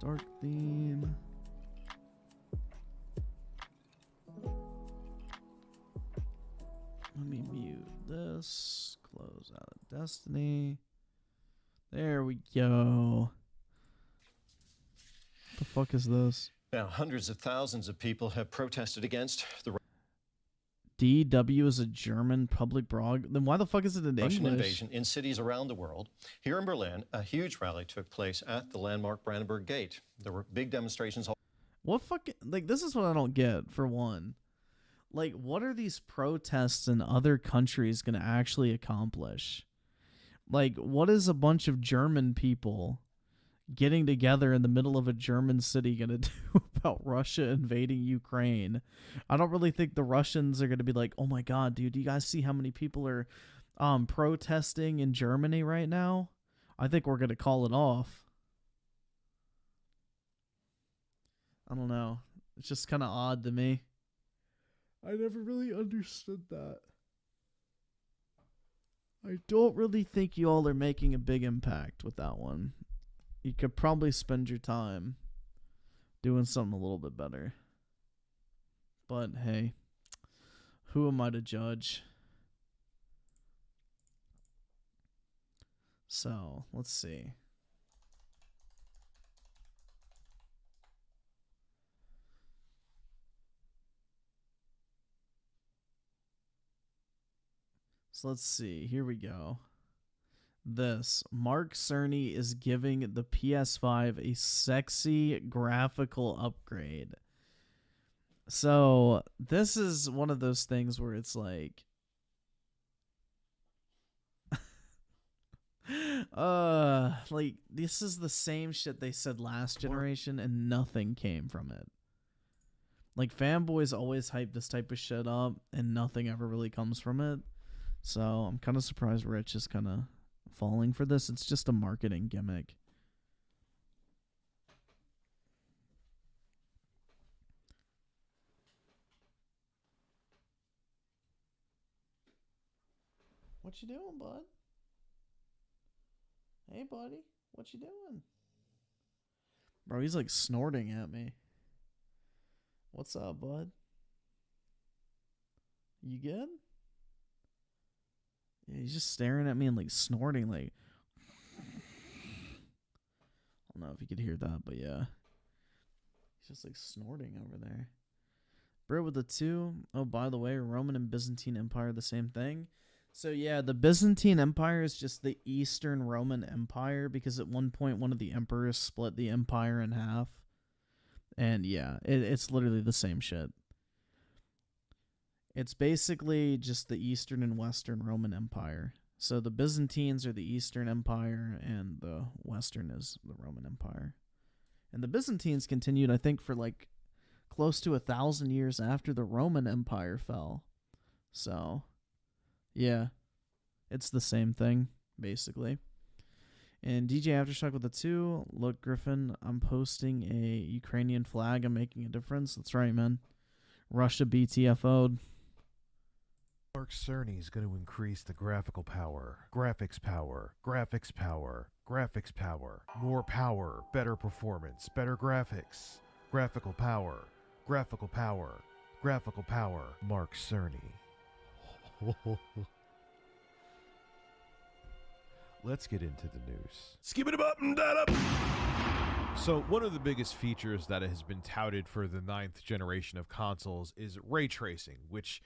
Dark theme. Let me mute this. Close out of Destiny. There we go. What the fuck is this? Now, hundreds of thousands of people have protested against the DW is a German public blog. Then why the fuck is it in Russian English? invasion in cities around the world. Here in Berlin, a huge rally took place at the landmark Brandenburg Gate. There were big demonstrations. What fucking, like, this is what I don't get, for one. Like, what are these protests in other countries going to actually accomplish? Like, what is a bunch of German people getting together in the middle of a German city going to do about Russia invading Ukraine? I don't really think the Russians are going to be like, oh my God, dude, do you guys see how many people are protesting in Germany right now? I think we're going to call it off. I don't know. It's just kind of odd to me. I never really understood that. I don't really think you all are making a big impact with that one. You could probably spend your time doing something a little bit better. But hey, who am I to judge? So, let's see. So let's see. Here we go. This. Mark Cerny is giving the PS5 a sexy graphical upgrade. So this is one of those things where it's like... like, this is the same shit they said last generation and nothing came from it. Like, fanboys always hype this type of shit up and nothing ever really comes from it. So I'm kind of surprised Rich is kind of falling for this. It's just a marketing gimmick. What you doing, bud? Hey, buddy. What you doing? Bro, he's like snorting at me. What's up, bud? You good? Yeah, he's just staring at me and like snorting, like... I don't know if you could hear that, but yeah. He's just like snorting over there. Bro with the 2. Oh, by the way, Roman and Byzantine Empire, the same thing. So yeah, the Byzantine Empire is just the Eastern Roman Empire, because at one point one of the emperors split the empire in half. And yeah, it's literally the same shit. It's basically just the Eastern and Western Roman Empire. So the Byzantines are the Eastern Empire, and the Western is the Roman Empire. And the Byzantines continued, I think, for like close to 1,000 years after the Roman Empire fell. So, yeah, it's the same thing, basically. And DJ Aftershock with the 2. Look, Griffin, I'm posting a Ukrainian flag. I'm making a difference. That's right, man. Russia BTFO'd. Mark Cerny is going to increase the graphical power, graphics power, graphics power, graphics power, more power, better performance, better graphics, graphical power, graphical power, graphical power, Mark Cerny. Let's get into the news. Skip it up and that up. So one of the biggest features that has been touted for the 9th generation of consoles is ray tracing, which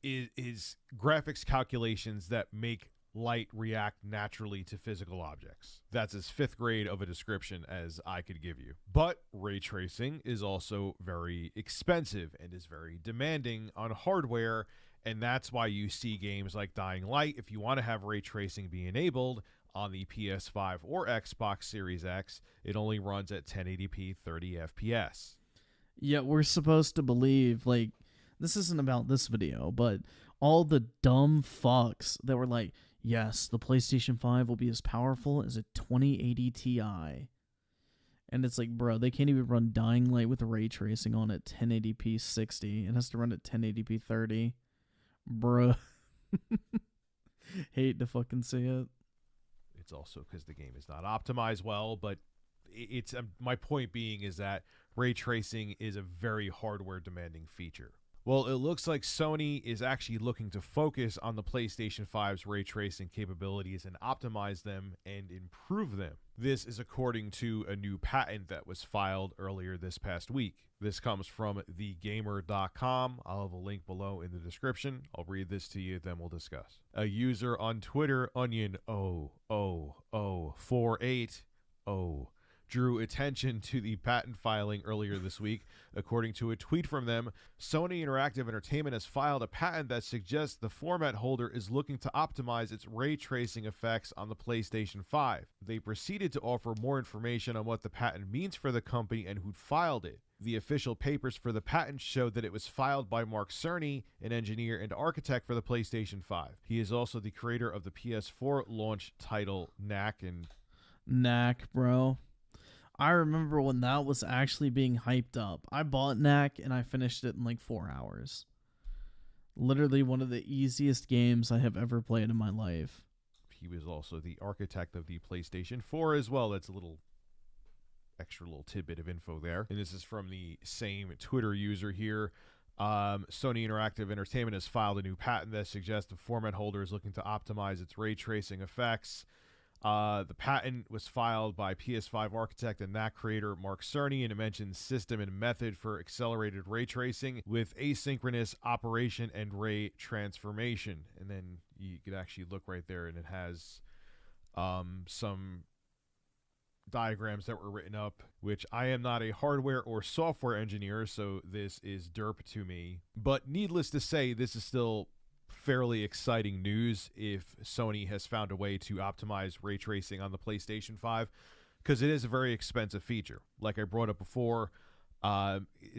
is graphics calculations that make light react naturally to physical objects. That's as 5th grade of a description as I could give you. But ray tracing is also very expensive and is very demanding on hardware, and that's why you see games like Dying Light, if you want to have ray tracing be enabled on the PS5 or Xbox Series X, it only runs at 1080p 30 FPS. Yet we're supposed to believe, like, this isn't about this video, but all the dumb fucks that were like, yes, the PlayStation 5 will be as powerful as a 2080 Ti. And it's like, bro, they can't even run Dying Light with ray tracing on at 1080p 60. It has to run at 1080p 30. Bruh. Hate to fucking see it. It's also because the game is not optimized well, but it's my point being is that ray tracing is a very hardware demanding feature. Well, it looks like Sony is actually looking to focus on the PlayStation 5's ray tracing capabilities and optimize them and improve them. This is according to a new patent that was filed earlier this past week. This comes from thegamer.com. I'll have a link below in the description. I'll read this to you, then we'll discuss. A user on Twitter, Onion00048, drew attention to the patent filing earlier this week. According to a tweet from them, Sony Interactive Entertainment has filed a patent that suggests the format holder is looking to optimize its ray tracing effects on the PlayStation 5. They proceeded to offer more information on what the patent means for the company and who filed it. The official papers for the patent showed that it was filed by Mark Cerny, an engineer and architect for the PlayStation 5. He is also the creator of the PS4 launch title Knack. Knack, bro. I remember when that was actually being hyped up. I bought Knack and I finished it in like 4 hours. Literally one of the easiest games I have ever played in my life. He was also the architect of the PlayStation 4 as well. That's a little extra little tidbit of info there. And this is from the same Twitter user here. Sony Interactive Entertainment has filed a new patent that suggests the format holder is looking to optimize its ray tracing effects. The patent was filed by PS5 architect and Knack creator Mark Cerny, and it mentions system and method for accelerated ray tracing with asynchronous operation and ray transformation. And then you could actually look right there, and it has some diagrams that were written up, which I am not a hardware or software engineer, so this is derp to me. But needless to say, this is still fairly exciting news if Sony has found a way to optimize ray tracing on the PlayStation 5, because it is a very expensive feature. Like I brought up before,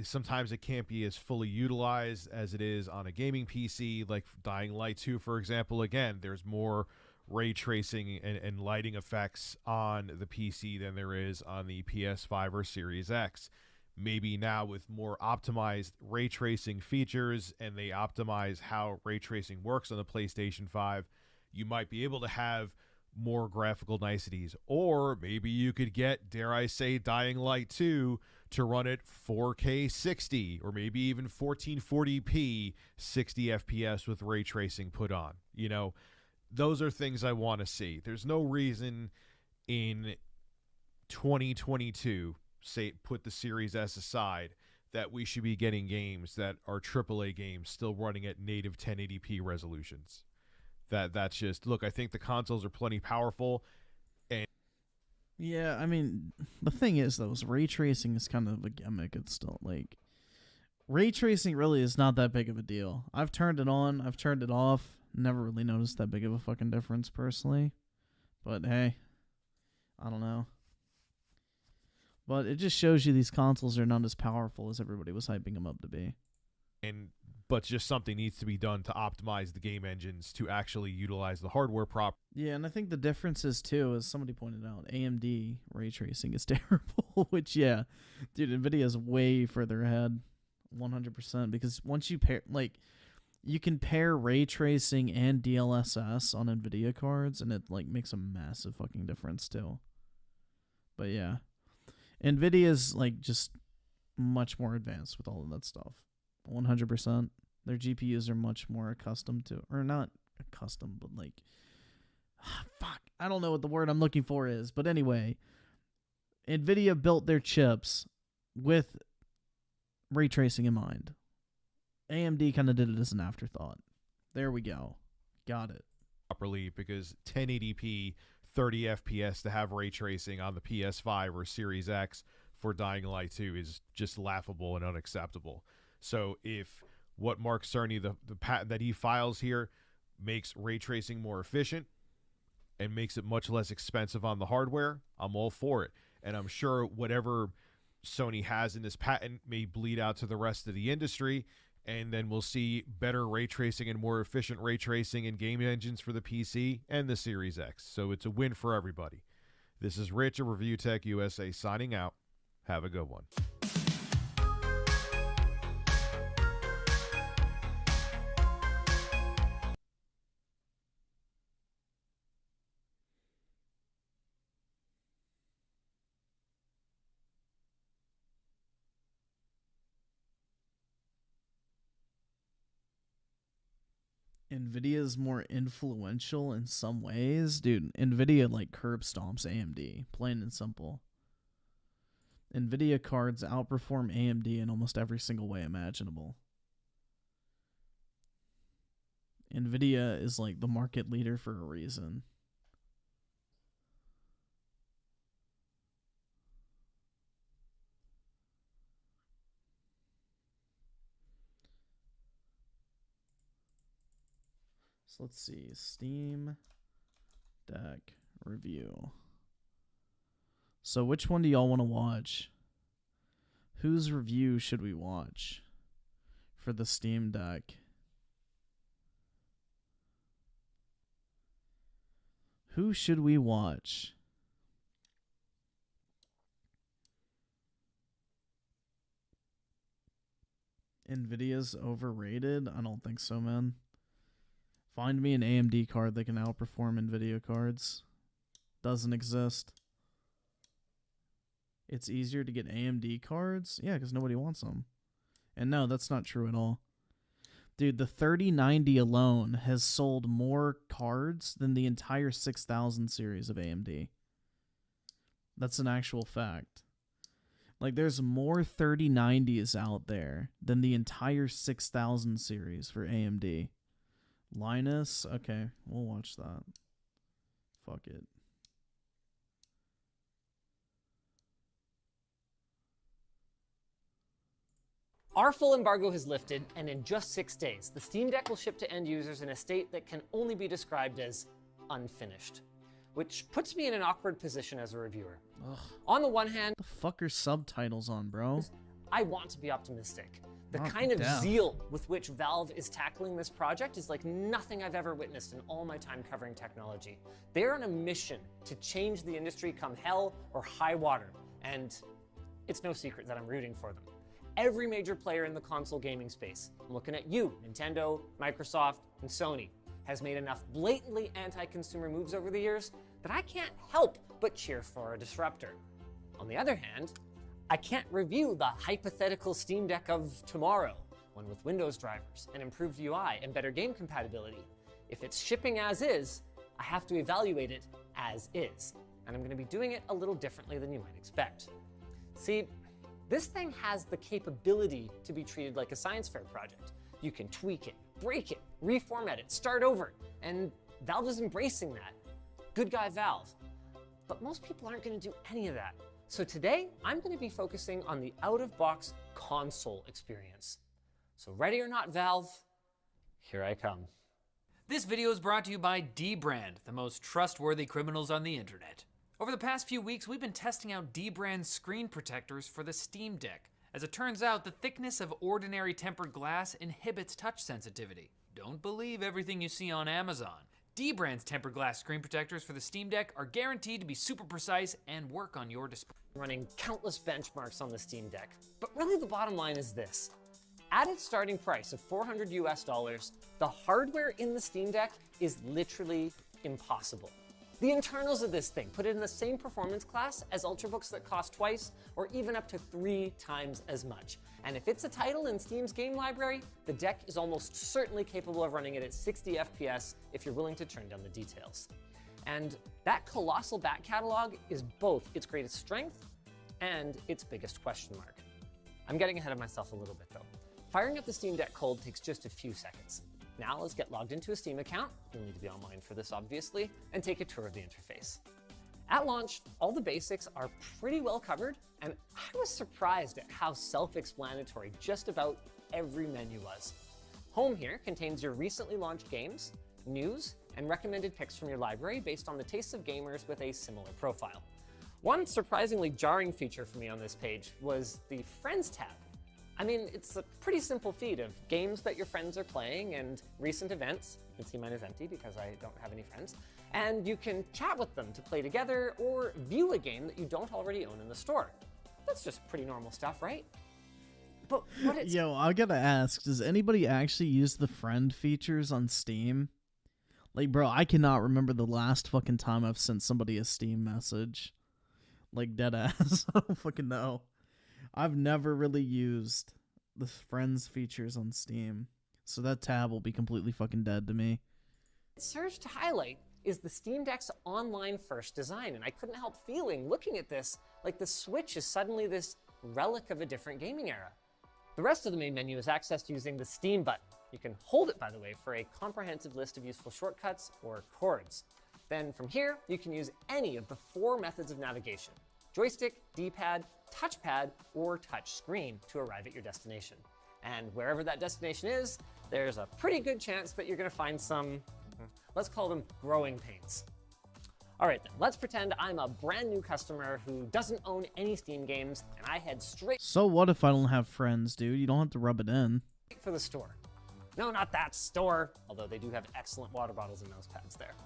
sometimes it can't be as fully utilized as it is on a gaming PC, like Dying Light 2, for example. Again, there's more ray tracing and lighting effects on the PC than there is on the PS5 or Series X. Maybe now with more optimized ray tracing features, and they optimize how ray tracing works on the PlayStation 5, you might be able to have more graphical niceties. Or maybe you could get, dare I say, Dying Light 2 to run at 4K 60, or maybe even 1440p 60 FPS with ray tracing put on. You know, those are things I want to see. There's no reason in 2022, say put the Series S aside, that we should be getting games that are AAA games still running at native 1080p resolutions. That's just, look, I think the consoles are plenty powerful. And yeah, I mean, the thing is, though, is ray tracing is kind of a gimmick. It's still, like, ray tracing really is not that big of a deal. I've turned it on, I've turned it off, never really noticed that big of a fucking difference personally. But hey, I don't know. But it just shows you these consoles are not as powerful as everybody was hyping them up to be. But just something needs to be done to optimize the game engines to actually utilize the hardware properly. Yeah, and I think the difference is, too, as somebody pointed out, AMD ray tracing is terrible, which, yeah, dude, NVIDIA is way further ahead, 100%, because once you pair, like, you can pair ray tracing and DLSS on NVIDIA cards, and it, like, makes a massive fucking difference, too. But, yeah. NVIDIA's, like, just much more advanced with all of that stuff. 100%. Their GPUs are much more accustomed to, or not accustomed, but like, fuck, I don't know what the word I'm looking for is. But anyway, NVIDIA built their chips with ray tracing in mind. AMD kind of did it as an afterthought. There we go. Got it. Properly, because 1080p 30 FPS to have ray tracing on the PS5 or Series X for Dying Light 2 is just laughable and unacceptable. So if what Mark Cerny, the patent that he files here, makes ray tracing more efficient and makes it much less expensive on the hardware, I'm all for it. And I'm sure whatever Sony has in this patent may bleed out to the rest of the industry, and then we'll see better ray tracing and more efficient ray tracing and game engines for the PC and the Series X. So it's a win for everybody. This is Rich of ReviewTechUSA signing out. Have a good one. Nvidia is more influential in some ways. Dude, Nvidia like curb stomps AMD, plain and simple. Nvidia cards outperform AMD in almost every single way imaginable. Nvidia is like the market leader for a reason. So let's see, Steam Deck review. So which one do y'all want to watch? Whose review should we watch for the Steam Deck? Who should we watch? Nvidia's overrated? I don't think so, man. Find me an AMD card that can outperform Nvidia cards. Doesn't exist. It's easier to get AMD cards? Yeah, because nobody wants them. And no, that's not true at all. Dude, the 3090 alone has sold more cards than the entire 6000 series of AMD. That's an actual fact. Like, there's more 3090s out there than the entire 6000 series for AMD. Linus? Okay, we'll watch that. Fuck it. Our full embargo has lifted, and in just 6 days, the Steam Deck will ship to end users in a state that can only be described as unfinished, which puts me in an awkward position as a reviewer. Ugh. On the one hand, The fuck are subtitles on, bro? I want to be optimistic. The Not kind of deaf. zeal with which Valve is tackling this project is like nothing I've ever witnessed in all my time covering technology. They're on a mission to change the industry come hell or high water, and it's no secret that I'm rooting for them. Every major player in the console gaming space, I'm looking at you, Nintendo, Microsoft, and Sony, has made enough blatantly anti-consumer moves over the years that I can't help but cheer for a disruptor. On the other hand, I can't review the hypothetical Steam Deck of tomorrow, one with Windows drivers, and improved UI, and better game compatibility. If it's shipping as is, I have to evaluate it as is, and I'm going to be doing it a little differently than you might expect. See, this thing has the capability to be treated like a science fair project. You can tweak it, break it, reformat it, start over, and Valve is embracing that. Good guy Valve. But most people aren't going to do any of that. So today, I'm going to be focusing on the out-of-box console experience. So ready or not, Valve, here I come. This video is brought to you by dbrand, the most trustworthy criminals on the internet. Over the past few weeks, we've been testing out dbrand screen protectors for the Steam Deck. As it turns out, the thickness of ordinary tempered glass inhibits touch sensitivity. Don't believe everything you see on Amazon. dbrand's tempered glass screen protectors for the Steam Deck are guaranteed to be super precise and work on your display. Running countless benchmarks on the Steam Deck. But really the bottom line is this. At its starting price of $400 US, the hardware in the Steam Deck is literally impossible. The internals of this thing put it in the same performance class as Ultrabooks that cost twice or even up to 3 times as much. And if it's a title in Steam's game library, the deck is almost certainly capable of running it at 60 FPS if you're willing to turn down the details. And that colossal back catalog is both its greatest strength and its biggest question mark. I'm getting ahead of myself a little bit though. Firing up the Steam Deck cold takes just a few seconds. Now let's get logged into a Steam account, you'll need to be online for this obviously, and take a tour of the interface. At launch, all the basics are pretty well covered, and I was surprised at how self-explanatory just about every menu was. Home here contains your recently launched games, news, and recommended picks from your library based on the tastes of gamers with a similar profile. One surprisingly jarring feature for me on this page was the Friends tab. I mean, it's a pretty simple feed of games that your friends are playing and recent events. You can see mine is empty because I don't have any friends. And you can chat with them to play together or view a game that you don't already own in the store. That's just pretty normal stuff, right? But what it's... Yo, I gotta ask, does anybody actually use the friend features on Steam? Like, bro, I cannot remember the last fucking time I've sent somebody a Steam message. Like, deadass. I don't fucking know. I've never really used the friends features on Steam. So that tab will be completely fucking dead to me. It serves to highlight is the Steam Deck's online-first design, and I couldn't help feeling, looking at this, like the Switch is suddenly this relic of a different gaming era. The rest of the main menu is accessed using the Steam button. You can hold it, by the way, for a comprehensive list of useful shortcuts or chords. Then from here, you can use any of the 4 methods of navigation: joystick, D-pad, touchpad, or touch screen to arrive at your destination. And wherever that destination is, there's a pretty good chance that you're gonna find some, let's call them growing pains. All right then, let's pretend I'm a brand new customer who doesn't own any Steam games, and I head straight So what if I don't have friends, dude? You don't have to rub it in. for the store. No, not that store, although they do have excellent water bottles and mouse pads there.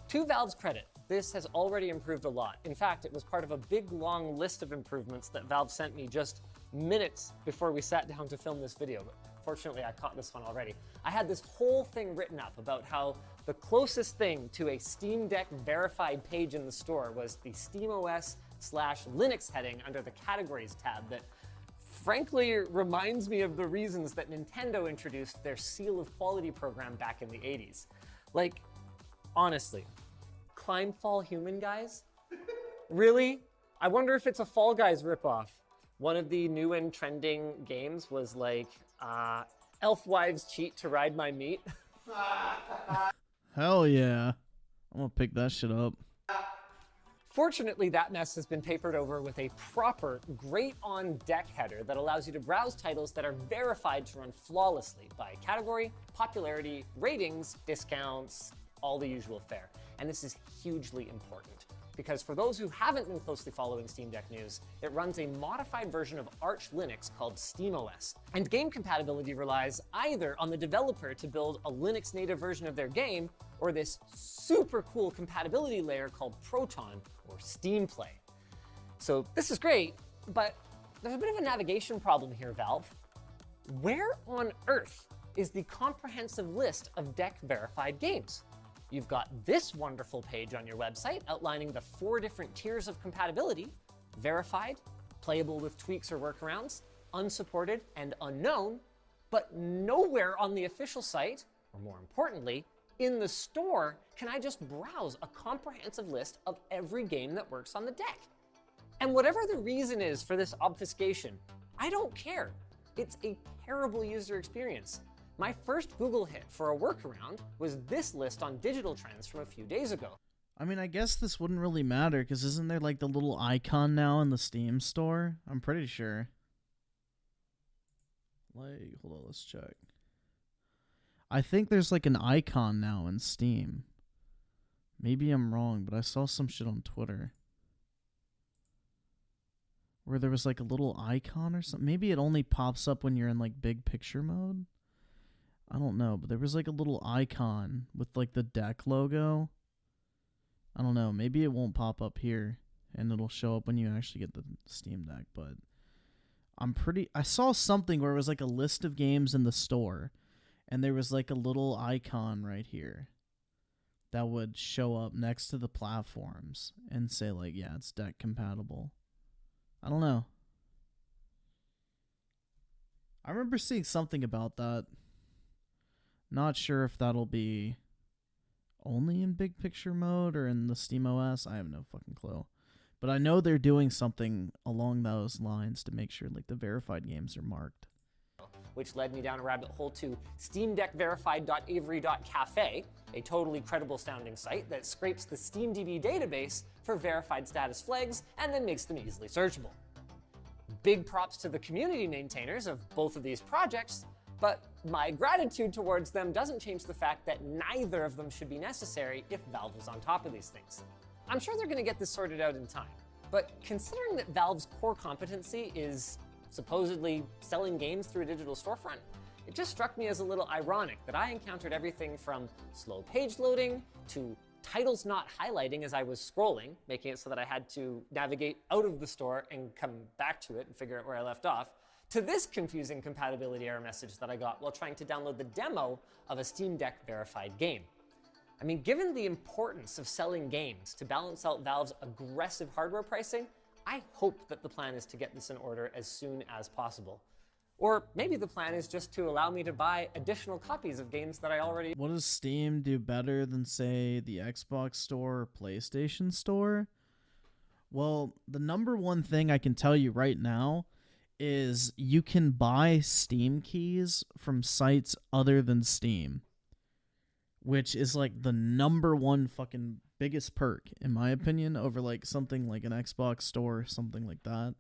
To Valve's credit, this has already improved a lot. In fact, it was part of a big, long list of improvements that Valve sent me just minutes before we sat down to film this video. But fortunately, I caught this one already. I had this whole thing written up about how the closest thing to a Steam Deck verified page in the store was the SteamOS/Linux heading under the Categories tab that frankly reminds me of the reasons that Nintendo introduced their Seal of Quality program back in the 80s. Like, honestly, Climb Fall Human guys? Really? I wonder if it's a Fall Guys ripoff. One of the new and trending games was like, Elf Wives Cheat to Ride My Meat. Hell yeah. I'm gonna pick that shit up. Fortunately, that mess has been papered over with a proper Great On Deck header that allows you to browse titles that are verified to run flawlessly by category, popularity, ratings, discounts, all the usual fare. And this is hugely important because for those who haven't been closely following Steam Deck news, it runs a modified version of Arch Linux called SteamOS. And game compatibility relies either on the developer to build a Linux native version of their game or this super cool compatibility layer called Proton or Steam Play. So this is great, but there's a bit of a navigation problem here, Valve. Where on earth is the comprehensive list of Deck verified games? You've got this wonderful page on your website outlining the 4 different tiers of compatibility: verified, playable with tweaks or workarounds, unsupported, and unknown, but nowhere on the official site, or more importantly, in the store, can I just browse a comprehensive list of every game that works on the deck. And whatever the reason is for this obfuscation, I don't care. It's a terrible user experience. My first Google hit for a workaround was this list on digital trends from a few days ago. I mean, I guess this wouldn't really matter, because isn't there like the little icon now in the Steam store? I'm pretty sure. Like, hold on, let's check. I think there's like an icon now in Steam. Maybe I'm wrong, but I saw some shit on Twitter where there was like a little icon or something. Maybe it only pops up when you're in like big picture mode. I don't know, but there was like a little icon with like the deck logo. I don't know, maybe it won't pop up here and it'll show up when you actually get the Steam Deck, but I saw something where it was like a list of games in the store and there was like a little icon right here that would show up next to the platforms and say like, yeah, it's deck compatible. I don't know. I remember seeing something about that. Not sure if that'll be only in big picture mode or in the SteamOS. I have no fucking clue. But I know they're doing something along those lines to make sure like the verified games are marked. Which led me down a rabbit hole to steamdeckverified.avery.cafe, a totally credible sounding site that scrapes the SteamDB database for verified status flags and then makes them easily searchable. Big props to the community maintainers of both of these projects, but my gratitude towards them doesn't change the fact that neither of them should be necessary if Valve was on top of these things. I'm sure they're going to get this sorted out in time, but considering that Valve's core competency is supposedly selling games through a digital storefront, it just struck me as a little ironic that I encountered everything from slow page loading to titles not highlighting as I was scrolling, making it so that I had to navigate out of the store and come back to it and figure out where I left off, to this confusing compatibility error message that I got while trying to download the demo of a Steam Deck verified game. I mean, given the importance of selling games to balance out Valve's aggressive hardware pricing, I hope that the plan is to get this in order as soon as possible. Or maybe the plan is just to allow me to buy additional copies of games that I already... What does Steam do better than, say, the Xbox Store or PlayStation Store? Well, the number one thing I can tell you right now is you can buy Steam keys from sites other than Steam, which is like the number one fucking biggest perk, in my opinion, over like something like an Xbox Store or something like that,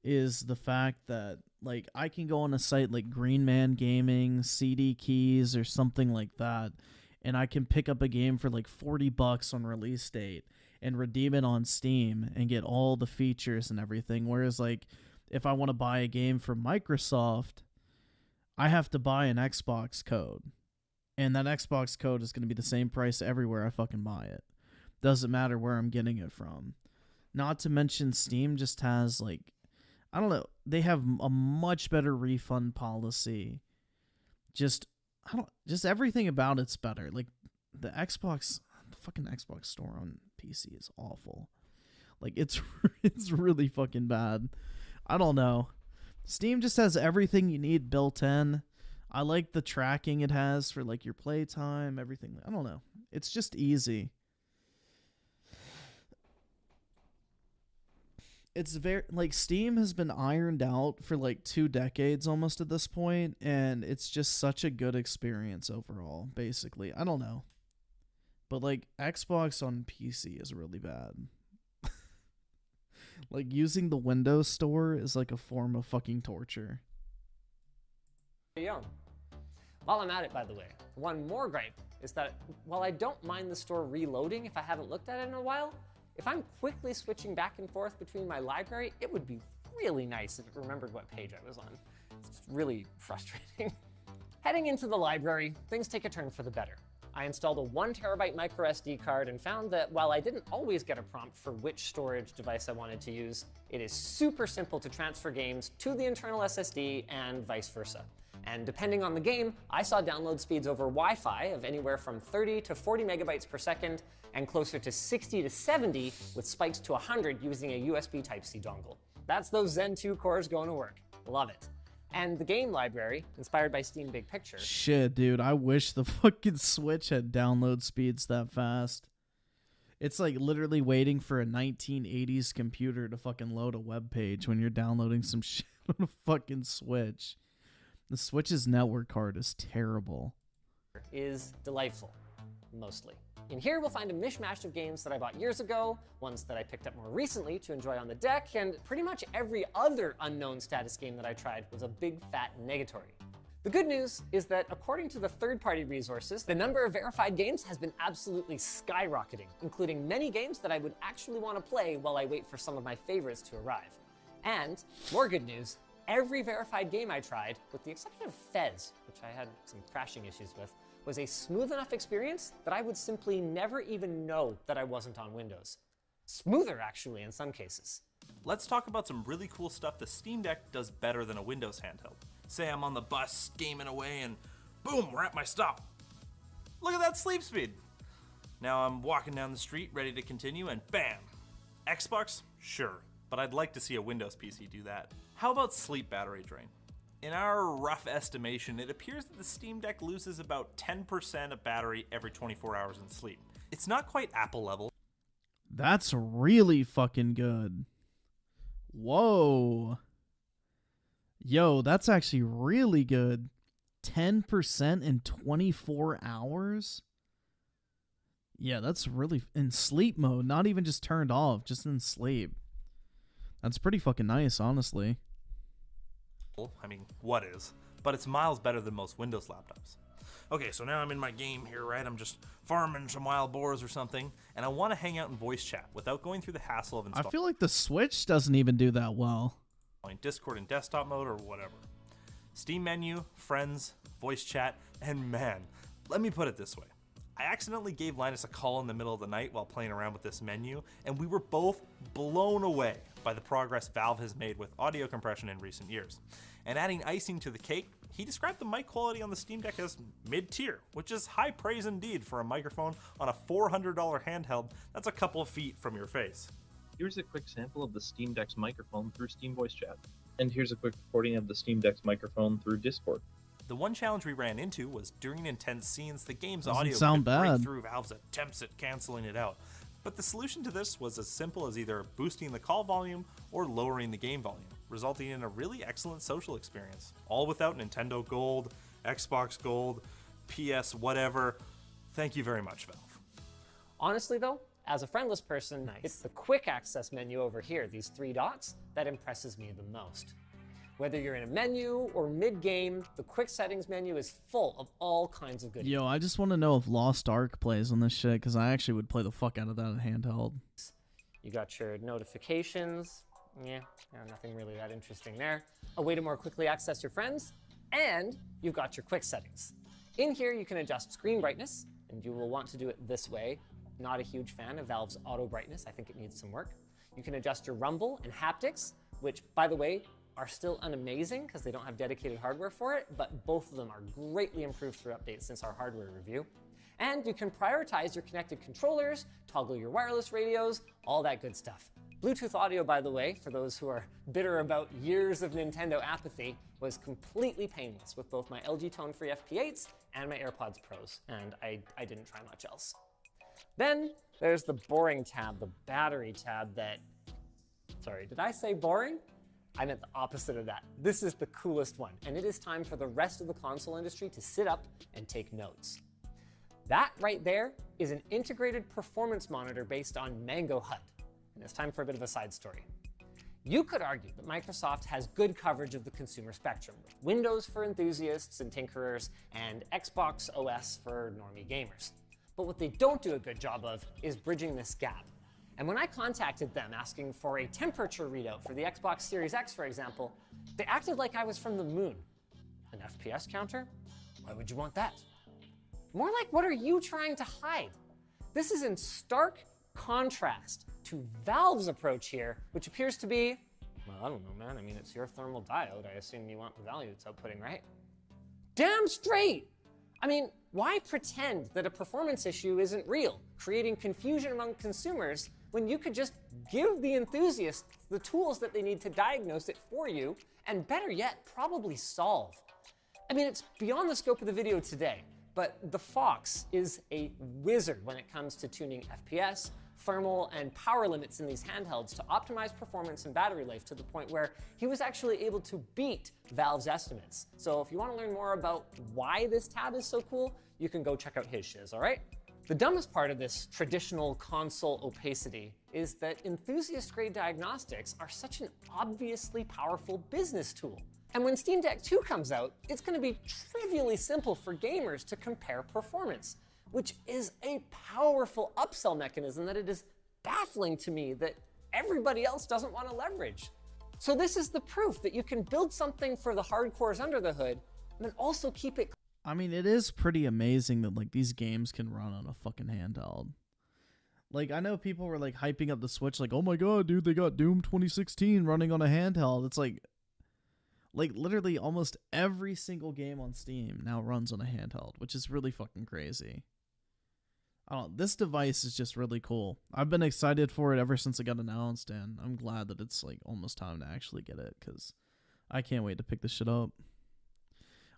is the fact that like I can go on a site like Green Man Gaming, CD Keys, or something like that, and I can pick up a game for like $40 on release date and redeem it on Steam and get all the features and everything. Whereas like if I want to buy a game from Microsoft, I have to buy an Xbox code. And that Xbox code is going to be the same price everywhere I fucking buy it. Doesn't matter where I'm getting it from. Not to mention Steam just has like, I don't know, they have a much better refund policy. Just everything about it's better. Like the fucking Xbox Store on PC is awful. Like it's really fucking bad. I don't know. Steam just has everything you need built in. I like the tracking it has for like your playtime, everything. I don't know. It's just easy. It's very like Steam has been ironed out for like 2 decades almost at this point, and it's just such a good experience overall, basically. I don't know. But like Xbox on PC is really bad. Like using the Windows Store is like a form of fucking torture. Young. While I'm at it, by the way, one more gripe is that while I don't mind the store reloading if I haven't looked at it in a while, if I'm quickly switching back and forth between my library, it would be really nice if it remembered what page I was on. It's really frustrating. Heading into the library, things take a turn for the better. I installed a 1TB micro SD card and found that while I didn't always get a prompt for which storage device I wanted to use, it is super simple to transfer games to the internal SSD and vice versa. And depending on the game, I saw download speeds over Wi-Fi of anywhere from 30 to 40 megabytes per second and closer to 60 to 70 with spikes to 100 using a USB Type-C dongle. That's those Zen 2 cores going to work. Love it. And the game library, inspired by Steam Big Picture. Shit, dude, I wish the fucking Switch had download speeds that fast. It's like literally waiting for a 1980s computer to fucking load a web page when you're downloading some shit on a fucking Switch. The Switch's network card is terrible. Is delightful, mostly. In here, we'll find a mishmash of games that I bought years ago, ones that I picked up more recently to enjoy on the deck, and pretty much every other unknown status game that I tried was a big fat negatory. The good news is that according to the third-party resources, the number of verified games has been absolutely skyrocketing, including many games that I would actually want to play while I wait for some of my favorites to arrive. And, more good news, every verified game I tried, with the exception of Fez, which I had some crashing issues with, was a smooth enough experience that I would simply never even know that I wasn't on Windows. Smoother, actually, in some cases. Let's talk about some really cool stuff the Steam Deck does better than a Windows handheld. Say I'm on the bus gaming away and boom, we're at my stop. Look at that sleep speed. Now I'm walking down the street ready to continue and bam. Xbox? Sure, but I'd like to see a Windows PC do that. How about sleep battery drain? In our rough estimation, it appears that the Steam Deck loses about 10% of battery every 24 hours in sleep. It's not quite Apple level. That's really fucking good. Whoa. Yo, that's actually really good. 10% in 24 hours? Yeah, that's really in sleep mode, not even just turned off, just in sleep. That's pretty fucking nice, honestly. I mean, what is? But it's miles better than most Windows laptops. Okay, so now I'm in my game here, right? I'm just farming some wild boars or something, and I want to hang out in voice chat without going through the hassle of installing. I feel like the Switch doesn't even do that well. Discord in desktop mode or whatever. Steam menu, friends, voice chat, and man, let me put it this way. I accidentally gave Linus a call in the middle of the night while playing around with this menu, and we were both blown away by the progress Valve has made with audio compression in recent years. And adding icing to the cake, he described the mic quality on the Steam Deck as mid-tier, which is high praise indeed for a microphone on a $400 handheld that's a couple of feet from your face. Here's a quick sample of the Steam Deck's microphone through Steam Voice Chat. And here's a quick recording of the Steam Deck's microphone through Discord. The one challenge we ran into was during intense scenes, the game's Doesn't audio sound could break bad. through Valve's attempts at canceling it out. But the solution to this was as simple as either boosting the call volume or lowering the game volume, resulting in a really excellent social experience. All without Nintendo Gold, Xbox Gold, PS whatever. Thank you very much, Valve. Honestly though, as a friendless person, it's the quick access menu over here, these 3 dots, that impresses me the most. Whether you're in a menu or mid-game, the quick settings menu is full of all kinds of goodies. Yo, I just want to know if Lost Ark plays on this shit, because I actually would play the fuck out of that in handheld. You got your notifications. Yeah, nothing really that interesting there. A way to more quickly access your friends. And you've got your quick settings. In here, you can adjust screen brightness, and you will want to do it this way. Not a huge fan of Valve's auto brightness. I think it needs some work. You can adjust your rumble and haptics, which, by the way, are still unamazing because they don't have dedicated hardware for it, but both of them are greatly improved through updates since our hardware review. And you can prioritize your connected controllers, toggle your wireless radios, all that good stuff. Bluetooth audio, by the way, for those who are bitter about years of Nintendo apathy, was completely painless with both my LG Tone-Free FP8s and my AirPods Pros, and I didn't try much else. Then there's the boring tab, the battery tab that, sorry, did I say boring? I meant the opposite of that. This is the coolest one, and it is time for the rest of the console industry to sit up and take notes. That right there is an integrated performance monitor based on Mango HUD. And it's time for a bit of a side story. You could argue that Microsoft has good coverage of the consumer spectrum, with Windows for enthusiasts and tinkerers, and Xbox OS for normie gamers. But what they don't do a good job of is bridging this gap. And when I contacted them asking for a temperature readout for the Xbox Series X, for example, they acted like I was from the moon. An FPS counter? Why would you want that? More like, what are you trying to hide? This is in stark contrast to Valve's approach here, which appears to be, well, I don't know, man. I mean, it's your thermal diode. I assume you want the value it's outputting, right? Damn straight! I mean, why pretend that a performance issue isn't real, creating confusion among consumers when you could just give the enthusiasts the tools that they need to diagnose it for you, and better yet, probably solve. I mean, it's beyond the scope of the video today, but the Fox is a wizard when it comes to tuning FPS, thermal, and power limits in these handhelds to optimize performance and battery life to the point where he was actually able to beat Valve's estimates. So if you want to learn more about why this tab is so cool, you can go check out his shiz, all right? The dumbest part of this traditional console opacity is that enthusiast-grade diagnostics are such an obviously powerful business tool. And when Steam Deck 2 comes out, it's going to be trivially simple for gamers to compare performance, which is a powerful upsell mechanism that it is baffling to me that everybody else doesn't want to leverage. So this is the proof that you can build something for the hardcores under the hood, and then also keep it. I mean, it is pretty amazing that like these games can run on a fucking handheld. Like, I know people were like hyping up the Switch, like, oh my god, dude, they got Doom 2016 running on a handheld. It's like literally almost every single game on Steam now runs on a handheld, which is really fucking crazy. I don't know, this device is just really cool. I've been excited for it ever since it got announced, and I'm glad that it's like almost time to actually get it, because I can't wait to pick this shit up.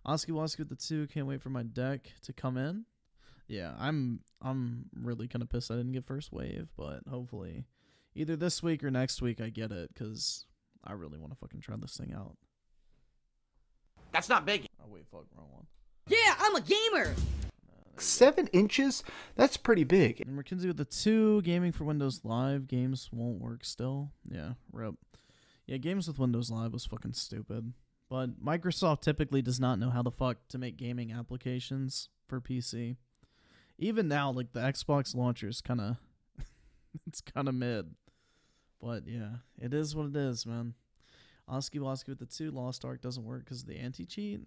Oski Woski with the 2, can't wait for my deck to come in. Yeah, I'm really kind of pissed I didn't get first wave, but hopefully either this week or next week I get it, because I really want to fucking try this thing out. That's not big. Oh wait, fuck, wrong one. Yeah, I'm a gamer. 7 inches? That's pretty big. And McKinsey with the 2, gaming for Windows Live, games won't work still. Yeah, rip. Yeah, games with Windows Live was fucking stupid. But Microsoft typically does not know how the fuck to make gaming applications for PC. Even now, like, the Xbox launcher is kind of, it's kind of mid. But yeah, it is what it is, man. Oski Woski with the 2, Lost Ark doesn't work because of the anti-cheat.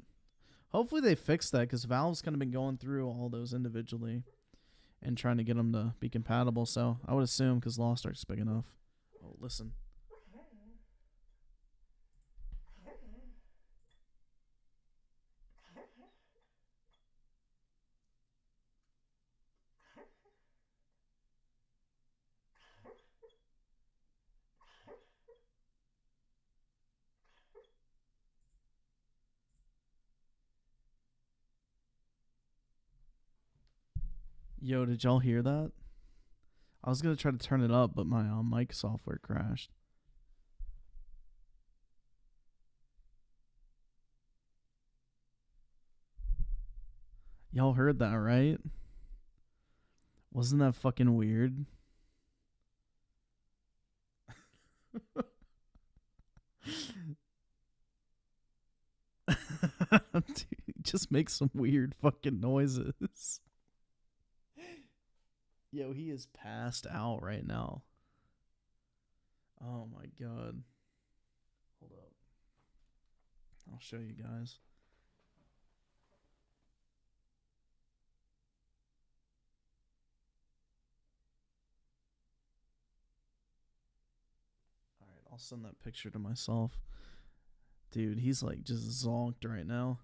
Hopefully they fix that, because Valve's kind of been going through all those individually and trying to get them to be compatible. So I would assume, because Lost Ark's big enough. Oh, listen. Yo, did y'all hear that? I was gonna try to turn it up, but my mic software crashed. Y'all heard that, right? Wasn't that fucking weird? Dude, just make some weird fucking noises. Yo, he is passed out right now. Oh my god. Hold up. I'll show you guys. Alright, I'll send that picture to myself. Dude, he's like just zonked right now.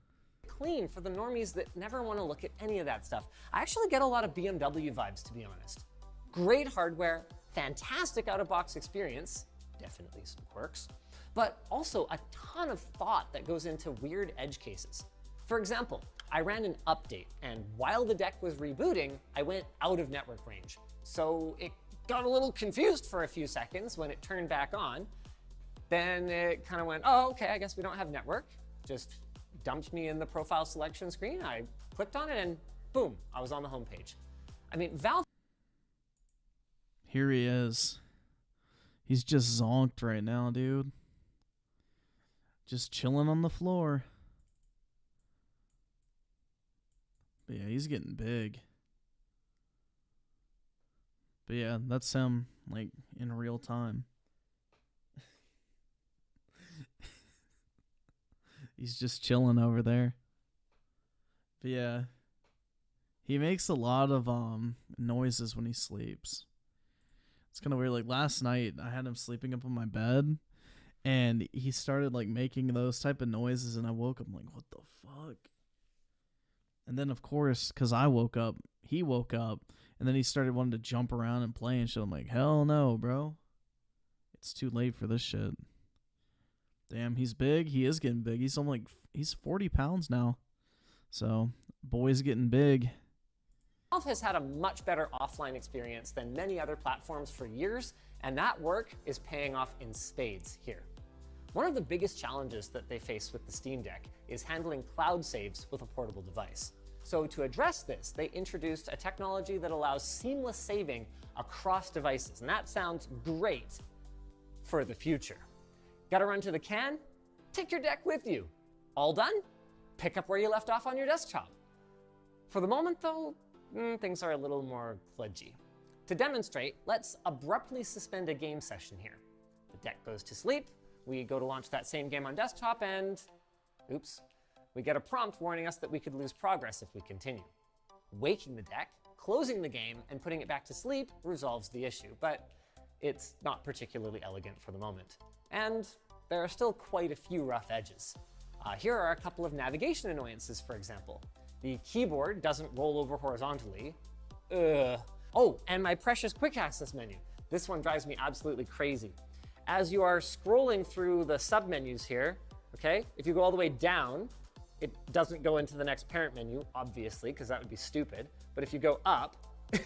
Clean for the normies that never want to look at any of that stuff. I actually get a lot of BMW vibes, to be honest. Great hardware, fantastic out-of-box experience, definitely some quirks, but also a ton of thought that goes into weird edge cases. For example, I ran an update, and while the deck was rebooting, I went out of network range. So it got a little confused for a few seconds when it turned back on. Then it kind of went, oh, okay, I guess we don't have network. Just dumped me in the profile selection screen. I clicked on it and boom, I was on the homepage. I mean, Valve. Here he is. He's just zonked right now, dude. Just chilling on the floor. But yeah, he's getting big. But yeah, that's him, like, in real time. He's just chilling over there. But yeah, he makes a lot of noises when he sleeps. It's kind of weird. Like last night, I had him sleeping up on my bed, and he started like making those type of noises, and I woke up like, what the fuck? And then of course, because I woke up, he woke up, and then he started wanting to jump around and play and shit. I'm like, hell no, bro. It's too late for this shit. Damn, he's big. He is getting big. He's only like, he's 40 pounds now. So, boy's getting big. Valve has had a much better offline experience than many other platforms for years, and that work is paying off in spades here. One of the biggest challenges that they face with the Steam Deck is handling cloud saves with a portable device. So to address this, they introduced a technology that allows seamless saving across devices, and that sounds great for the future. Gotta run to the can? Take your deck with you. All done? Pick up where you left off on your desktop. For the moment though, things are a little more kludgy. To demonstrate, let's abruptly suspend a game session here. The deck goes to sleep, we go to launch that same game on desktop and, oops, we get a prompt warning us that we could lose progress if we continue. Waking the deck, closing the game, and putting it back to sleep resolves the issue, but it's not particularly elegant for the moment. And there are still quite a few rough edges. Here are a couple of navigation annoyances, for example. The keyboard doesn't roll over horizontally. Oh, and my precious quick access menu. This one drives me absolutely crazy. As you are scrolling through the submenus here, okay, if you go all the way down, it doesn't go into the next parent menu, obviously, because that would be stupid. But if you go up,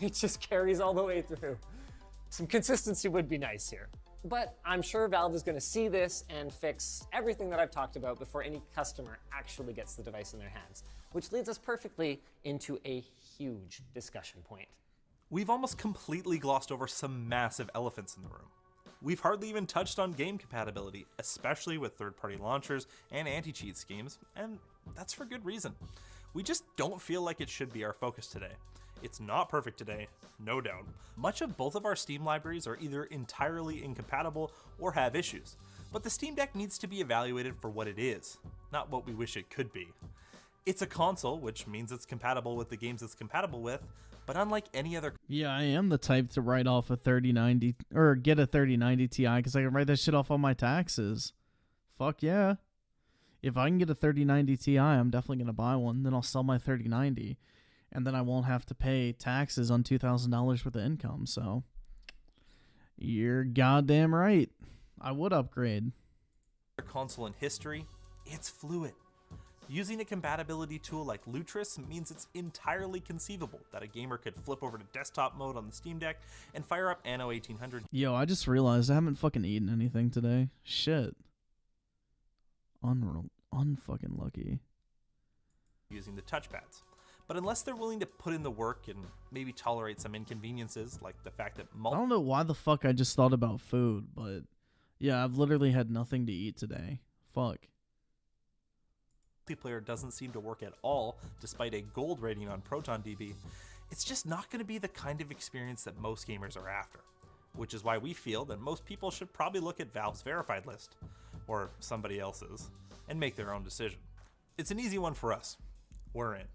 it just carries all the way through. Some consistency would be nice here. But I'm sure Valve is going to see this and fix everything that I've talked about before any customer actually gets the device in their hands, which leads us perfectly into a huge discussion point. We've almost completely glossed over some massive elephants in the room. We've hardly even touched on game compatibility, especially with third-party launchers and anti-cheat schemes, and that's for good reason. We just don't feel like it should be our focus today. It's not perfect today, no doubt. Much of both of our Steam libraries are either entirely incompatible or have issues, but the Steam Deck needs to be evaluated for what it is, not what we wish it could be. It's a console, which means it's compatible with the games it's compatible with, but unlike any other... Yeah, I am the type to write off a 3090, or get a 3090 Ti, because I can write that shit off on my taxes. Fuck yeah. If I can get a 3090 Ti, I'm definitely going to buy one, then I'll sell my 3090. And then I won't have to pay taxes on $2,000 worth of income. So, you're goddamn right. I would upgrade. Console in history, it's fluid. Using a compatibility tool like Lutris means it's entirely conceivable that a gamer could flip over to desktop mode on the Steam Deck and fire up Anno 1800. Yo, I just realized I haven't fucking eaten anything today. Shit. Unfucking lucky. Using the touchpads. But unless they're willing to put in the work and maybe tolerate some inconveniences, like the fact that I don't know why the fuck I just thought about food, but yeah, I've literally had nothing to eat today. Fuck. multiplayer doesn't seem to work at all, despite a gold rating on ProtonDB, it's just not going to be the kind of experience that most gamers are after. Which is why we feel that most people should probably look at Valve's verified list, or somebody else's, and make their own decision. It's an easy one for us. We're in.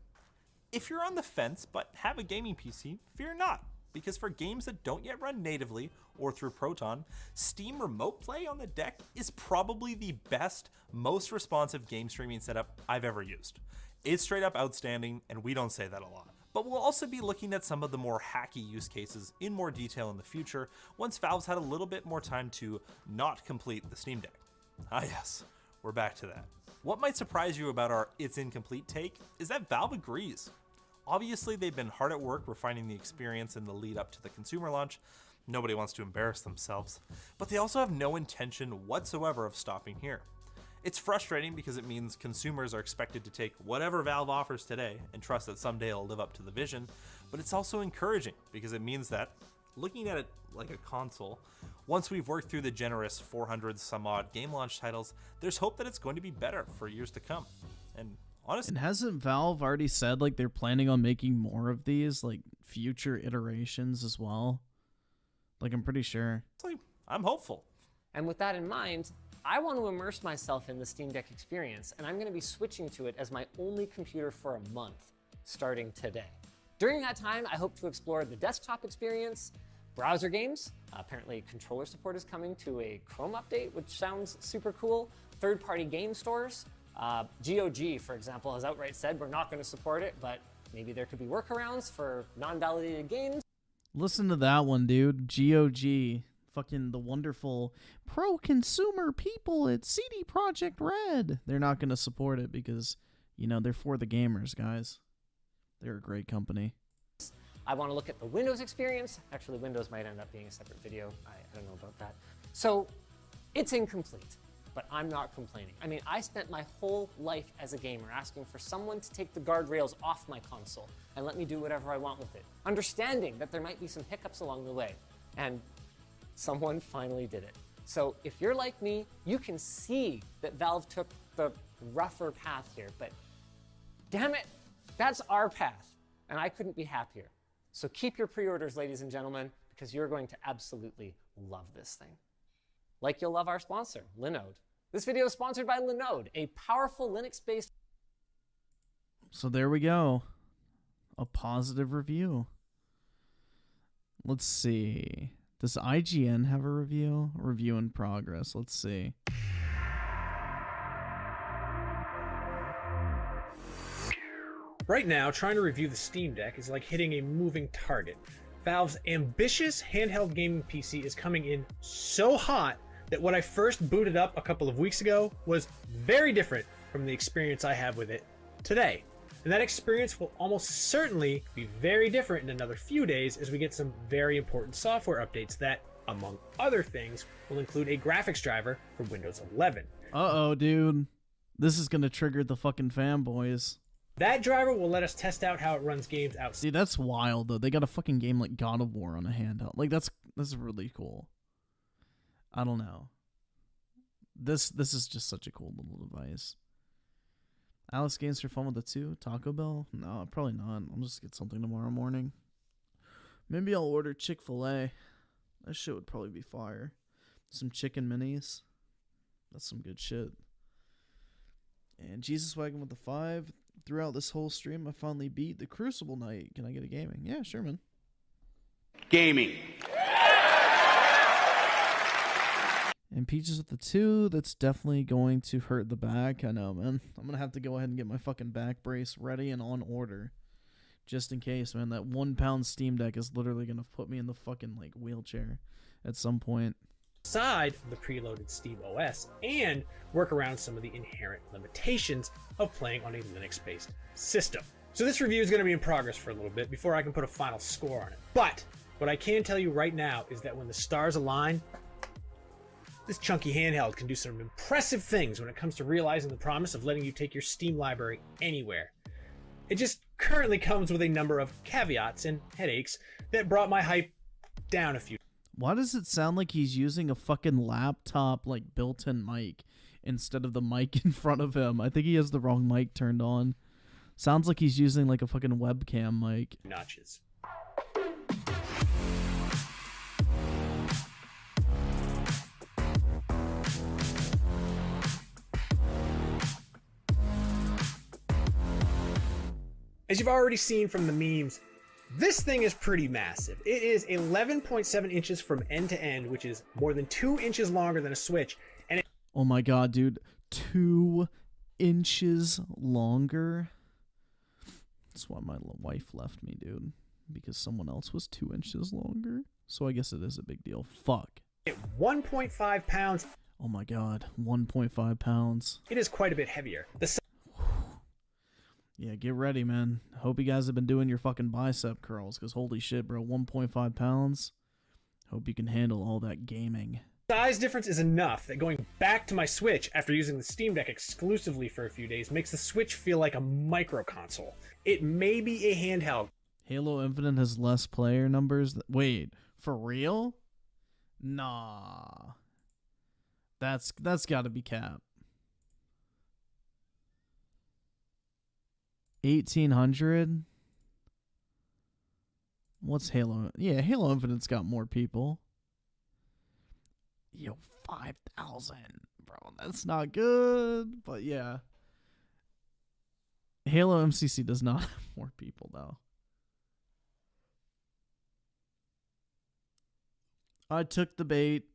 If you're on the fence but have a gaming PC, fear not, because for games that don't yet run natively or through Proton, Steam Remote Play on the deck is probably the best, most responsive game streaming setup I've ever used. It's straight up outstanding, and we don't say that a lot. But we'll also be looking at some of the more hacky use cases in more detail in the future once Valve's had a little bit more time to not complete the Steam Deck. Ah yes, we're back to that. What might surprise you about our It's Incomplete take is that Valve agrees. Obviously, they've been hard at work refining the experience in the lead up to the consumer launch. Nobody wants to embarrass themselves, but they also have no intention whatsoever of stopping here. It's frustrating because it means consumers are expected to take whatever Valve offers today and trust that someday it'll live up to the vision, but it's also encouraging because it means that, looking at it like a console, once we've worked through the generous 400 some odd game launch titles, there's hope that it's going to be better for years to come. And honestly, and hasn't Valve already said like they're planning on making more of these, like future iterations as well? Like, I'm pretty sure. I'm hopeful. And with that in mind, I want to immerse myself in the Steam Deck experience, and I'm going to be switching to it as my only computer for a month, starting today. During that time, I hope to explore the desktop experience, browser games. Apparently, controller support is coming to a Chrome update, which sounds super cool. Third-party game stores. GOG, for example, has outright said we're not going to support it, but maybe there could be workarounds for non-validated games. Listen to that one, dude. GOG. Fucking the wonderful pro-consumer people at CD Projekt Red. They're not going to support it because, you know, they're for the gamers, guys. They're a great company. I want to look at the Windows experience. Actually, Windows might end up being a separate video. I don't know about that. So, it's incomplete, but I'm not complaining. I mean, I spent my whole life as a gamer asking for someone to take the guardrails off my console and let me do whatever I want with it, understanding that there might be some hiccups along the way. And someone finally did it. So if you're like me, you can see that Valve took the rougher path here, but damn it, that's our path, and I couldn't be happier. So keep your pre-orders, ladies and gentlemen, because you're going to absolutely love this thing. Like you'll love our sponsor, Linode. This video is sponsored by Linode, a powerful Linux-based... So there we go. A positive review. Let's see. Does IGN have a review? Review in progress. Let's see. Right now, trying to review the Steam Deck is like hitting a moving target. Valve's ambitious handheld gaming PC is coming in so hot that what I first booted up a couple of weeks ago was very different from the experience I have with it today. And that experience will almost certainly be very different in another few days as we get some very important software updates that, among other things, will include a graphics driver for Windows 11. Uh-oh, dude. This is going to trigger the fucking fanboys. That driver will let us test out how it runs games outside. See, that's wild, though. They got a fucking game like God of War on a handheld. Like, that's really cool. I don't know. This is just such a cool little device. Alice Games for fun with the 2? Taco Bell? No, probably not. I'll just get something tomorrow morning. Maybe I'll order Chick-fil-A. That shit would probably be fire. Some chicken minis. That's some good shit. And Jesus Wagon with the 5. Throughout this whole stream, I finally beat the Crucible Knight. Can I get a gaming? Yeah, sure, man. Gaming. And Peaches with the 2, that's definitely going to hurt the back. I know, man. I'm going to have to go ahead and get my fucking back brace ready and on order. Just in case, man. That 1 pound Steam Deck is literally going to put me in the fucking, like, wheelchair at some point. side of the preloaded Steam OS and work around some of the inherent limitations of playing on a Linux-based system. So this review is going to be in progress for a little bit before I can put a final score on it. But what I can tell you right now is that when the stars align, this chunky handheld can do some impressive things when it comes to realizing the promise of letting you take your Steam library anywhere. It just currently comes with a number of caveats and headaches that brought my hype down a few. Why does it sound like he's using a fucking laptop, like, built-in mic instead of the mic in front of him? I think he has the wrong mic turned on. Sounds like he's using, like, a fucking webcam mic. Notches. As you've already seen from the memes, this thing is pretty massive. It is 11.7 inches from end to end, which is more than 2 inches longer than a Switch. And it Oh my god, dude. 2 inches longer? That's why my wife left me, dude. Because someone else was 2 inches longer. So I guess it is a big deal. Fuck. At 1.5 pounds. Oh my god, 1.5 pounds. It is quite a bit heavier. Yeah, get ready, man. Hope you guys have been doing your fucking bicep curls, because holy shit, bro, 1.5 pounds. Hope you can handle all that gaming. Size difference is enough that going back to my Switch after using the Steam Deck exclusively for a few days makes the Switch feel like a micro console. It may be a handheld. Halo Infinite has less player numbers. Wait, for real? Nah. That's got to be cap. 1,800? What's Halo? Yeah, Halo Infinite's got more people. Yo, 5,000, bro. That's not good. But yeah. Halo MCC does not have more people, though. I took the bait.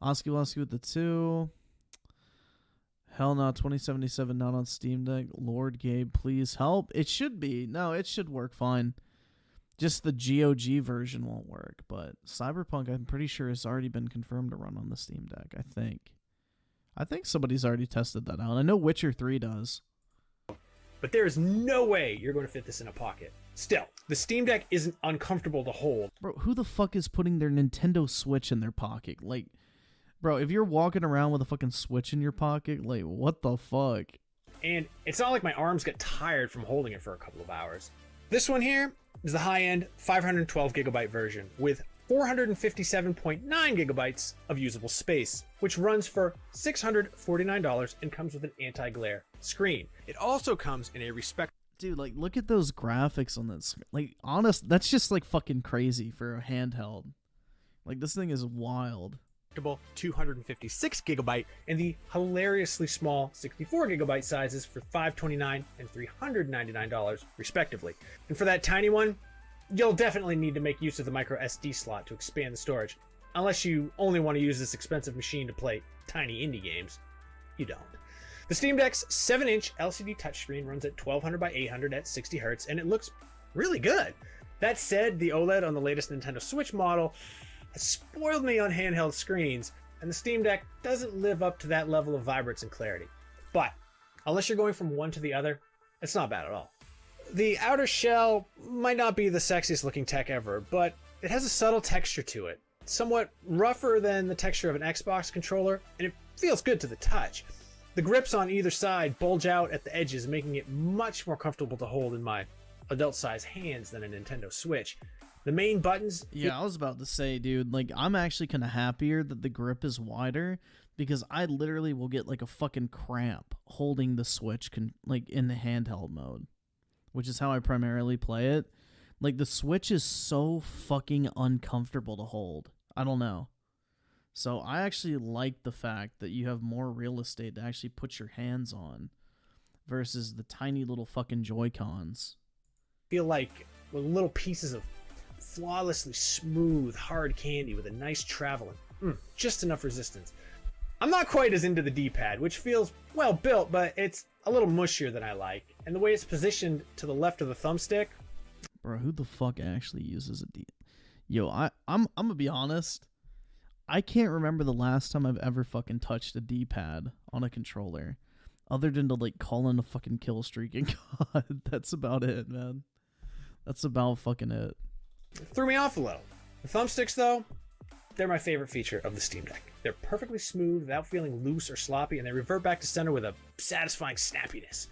Oski with the 2. Hell no, 2077 not on Steam Deck. Lord Gabe, please help. It should be. No, it should work fine. Just the GOG version won't work. But Cyberpunk, I'm pretty sure, has already been confirmed to run on the Steam Deck, I think. I think somebody's already tested that out. I know Witcher 3 does. But there is no way you're going to fit this in a pocket. Still, the Steam Deck isn't uncomfortable to hold. Bro, who the fuck is putting their Nintendo Switch in their pocket? Like, bro, if you're walking around with a fucking Switch in your pocket, like, what the fuck? And it's not like my arms get tired from holding it for a couple of hours. This one here is the high-end 512 gigabyte version with 457.9 gigabytes of usable space, which runs for $649 and comes with an anti-glare screen. It also comes in a Dude, like, look at those graphics on this. Like, honest, that's just, like, fucking crazy for a handheld. Like, this thing is wild. 256 gigabyte and the hilariously small 64 gigabyte sizes for $529 and $399 respectively. And for that tiny one, you'll definitely need to make use of the micro SD slot to expand the storage, unless you only want to use this expensive machine to play tiny indie games. You don't. The Steam Deck's 7-inch LCD touchscreen runs at 1200 by 800 at 60 Hz, and it looks really good. That said, the OLED on the latest Nintendo Switch model has spoiled me on handheld screens, and the Steam Deck doesn't live up to that level of vibrance and clarity. But unless you're going from one to the other, it's not bad at all. The outer shell might not be the sexiest looking tech ever, but it has a subtle texture to it, somewhat rougher than the texture of an Xbox controller, and it feels good to the touch. The grips on either side bulge out at the edges, making it much more comfortable to hold in my adult-sized hands than a Nintendo Switch. The main buttons... Yeah, I was about to say, dude, like, I'm actually kind of happier that the grip is wider, because I literally will get, like, a fucking cramp holding the Switch, like, in the handheld mode, which is how I primarily play it. Like, the Switch is so fucking uncomfortable to hold. I don't know. So I actually like the fact that you have more real estate to actually put your hands on versus the tiny little fucking Joy-Cons. Feel like little pieces of flawlessly smooth, hard candy with a nice travel and just enough resistance. I'm not quite as into the D-pad, which feels well built, but it's a little mushier than I like. And the way it's positioned to the left of the thumbstick... Bro, who the fuck actually uses a D... Yo, I'm gonna be honest. I can't remember the last time I've ever fucking touched a D-pad on a controller, other than to like call in a fucking kill streak. And God, that's about it, man. That's about fucking it. Threw me off a little. The thumbsticks, though, they're my favorite feature of the Steam Deck. They're perfectly smooth without feeling loose or sloppy, and they revert back to center with a satisfying snappiness.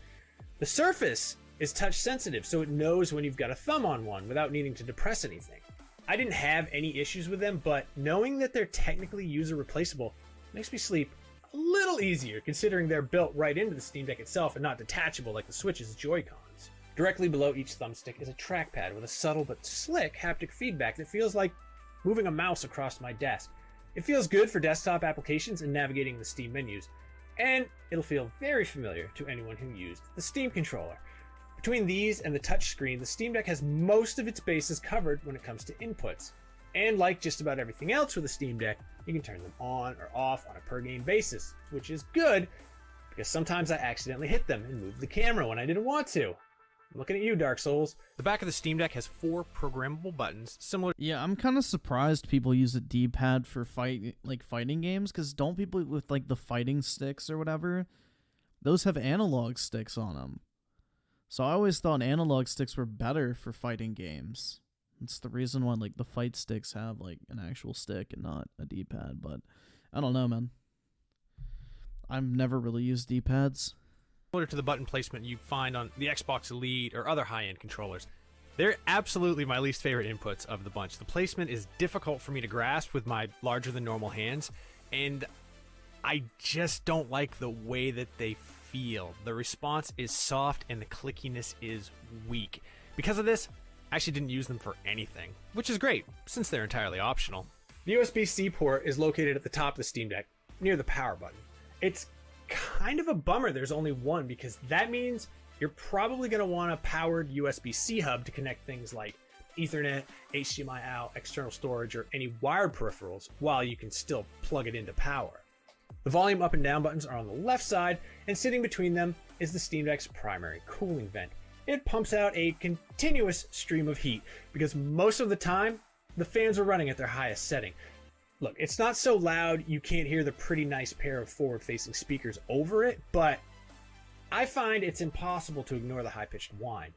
The surface is touch sensitive, so it knows when you've got a thumb on one without needing to depress anything. I didn't have any issues with them, but knowing that they're technically user replaceable makes me sleep a little easier, considering they're built right into the Steam Deck itself and not detachable like the Switch's Joy-Cons. Directly below each thumbstick is a trackpad with a subtle but slick haptic feedback that feels like moving a mouse across my desk. It feels good for desktop applications and navigating the Steam menus, and it'll feel very familiar to anyone who used the Steam controller. Between these and the touchscreen, the Steam Deck has most of its bases covered when it comes to inputs. And like just about everything else with the Steam Deck, you can turn them on or off on a per game basis, which is good because sometimes I accidentally hit them and move the camera when I didn't want to. I'm looking at you, Dark Souls. The back of the Steam Deck has 4 programmable buttons, similar. Yeah, I'm kind of surprised people use a D-pad for fighting games, because don't people with like the fighting sticks or whatever, those have analog sticks on them. So I always thought analog sticks were better for fighting games. It's the reason why like the fight sticks have like an actual stick and not a D-pad, but I don't know, man. I've never really used D-pads. Similar to the button placement you find on the Xbox Elite or other high-end controllers. They're absolutely my least favorite inputs of the bunch. The placement is difficult for me to grasp with my larger than normal hands, and I just don't like the way that they feel. The response is soft and the clickiness is weak. Because of this, I actually didn't use them for anything, which is great since they're entirely optional. The USB-C port is located at the top of the Steam Deck, near the power button. It's kind of a bummer there's only one, because that means you're probably going to want a powered USB-C hub to connect things like Ethernet, HDMI out, external storage, or any wired peripherals while you can still plug it into power. The volume up and down buttons are on the left side, and sitting between them is the Steam Deck's primary cooling vent. It pumps out a continuous stream of heat, because most of the time, the fans are running at their highest setting. Look, it's not so loud you can't hear the pretty nice pair of forward-facing speakers over it, but I find it's impossible to ignore the high-pitched whine.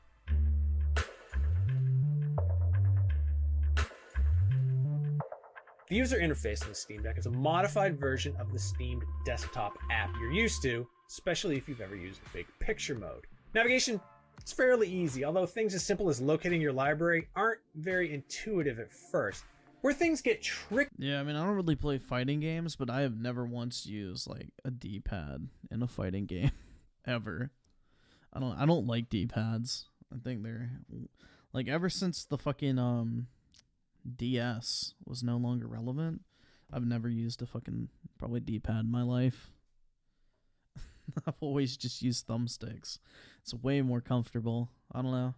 The user interface on the Steam Deck is a modified version of the Steam desktop app you're used to, especially if you've ever used the big picture mode. Navigation is fairly easy, although things as simple as locating your library aren't very intuitive at first. Where things get tricky. Yeah, I mean, I don't really play fighting games, but I have never once used like a D-pad in a fighting game ever. I don't like D-pads. I think they're like, ever since the fucking DS was no longer relevant, I've never used a fucking probably D-pad in my life. I've always just used thumbsticks. It's way more comfortable. I don't know.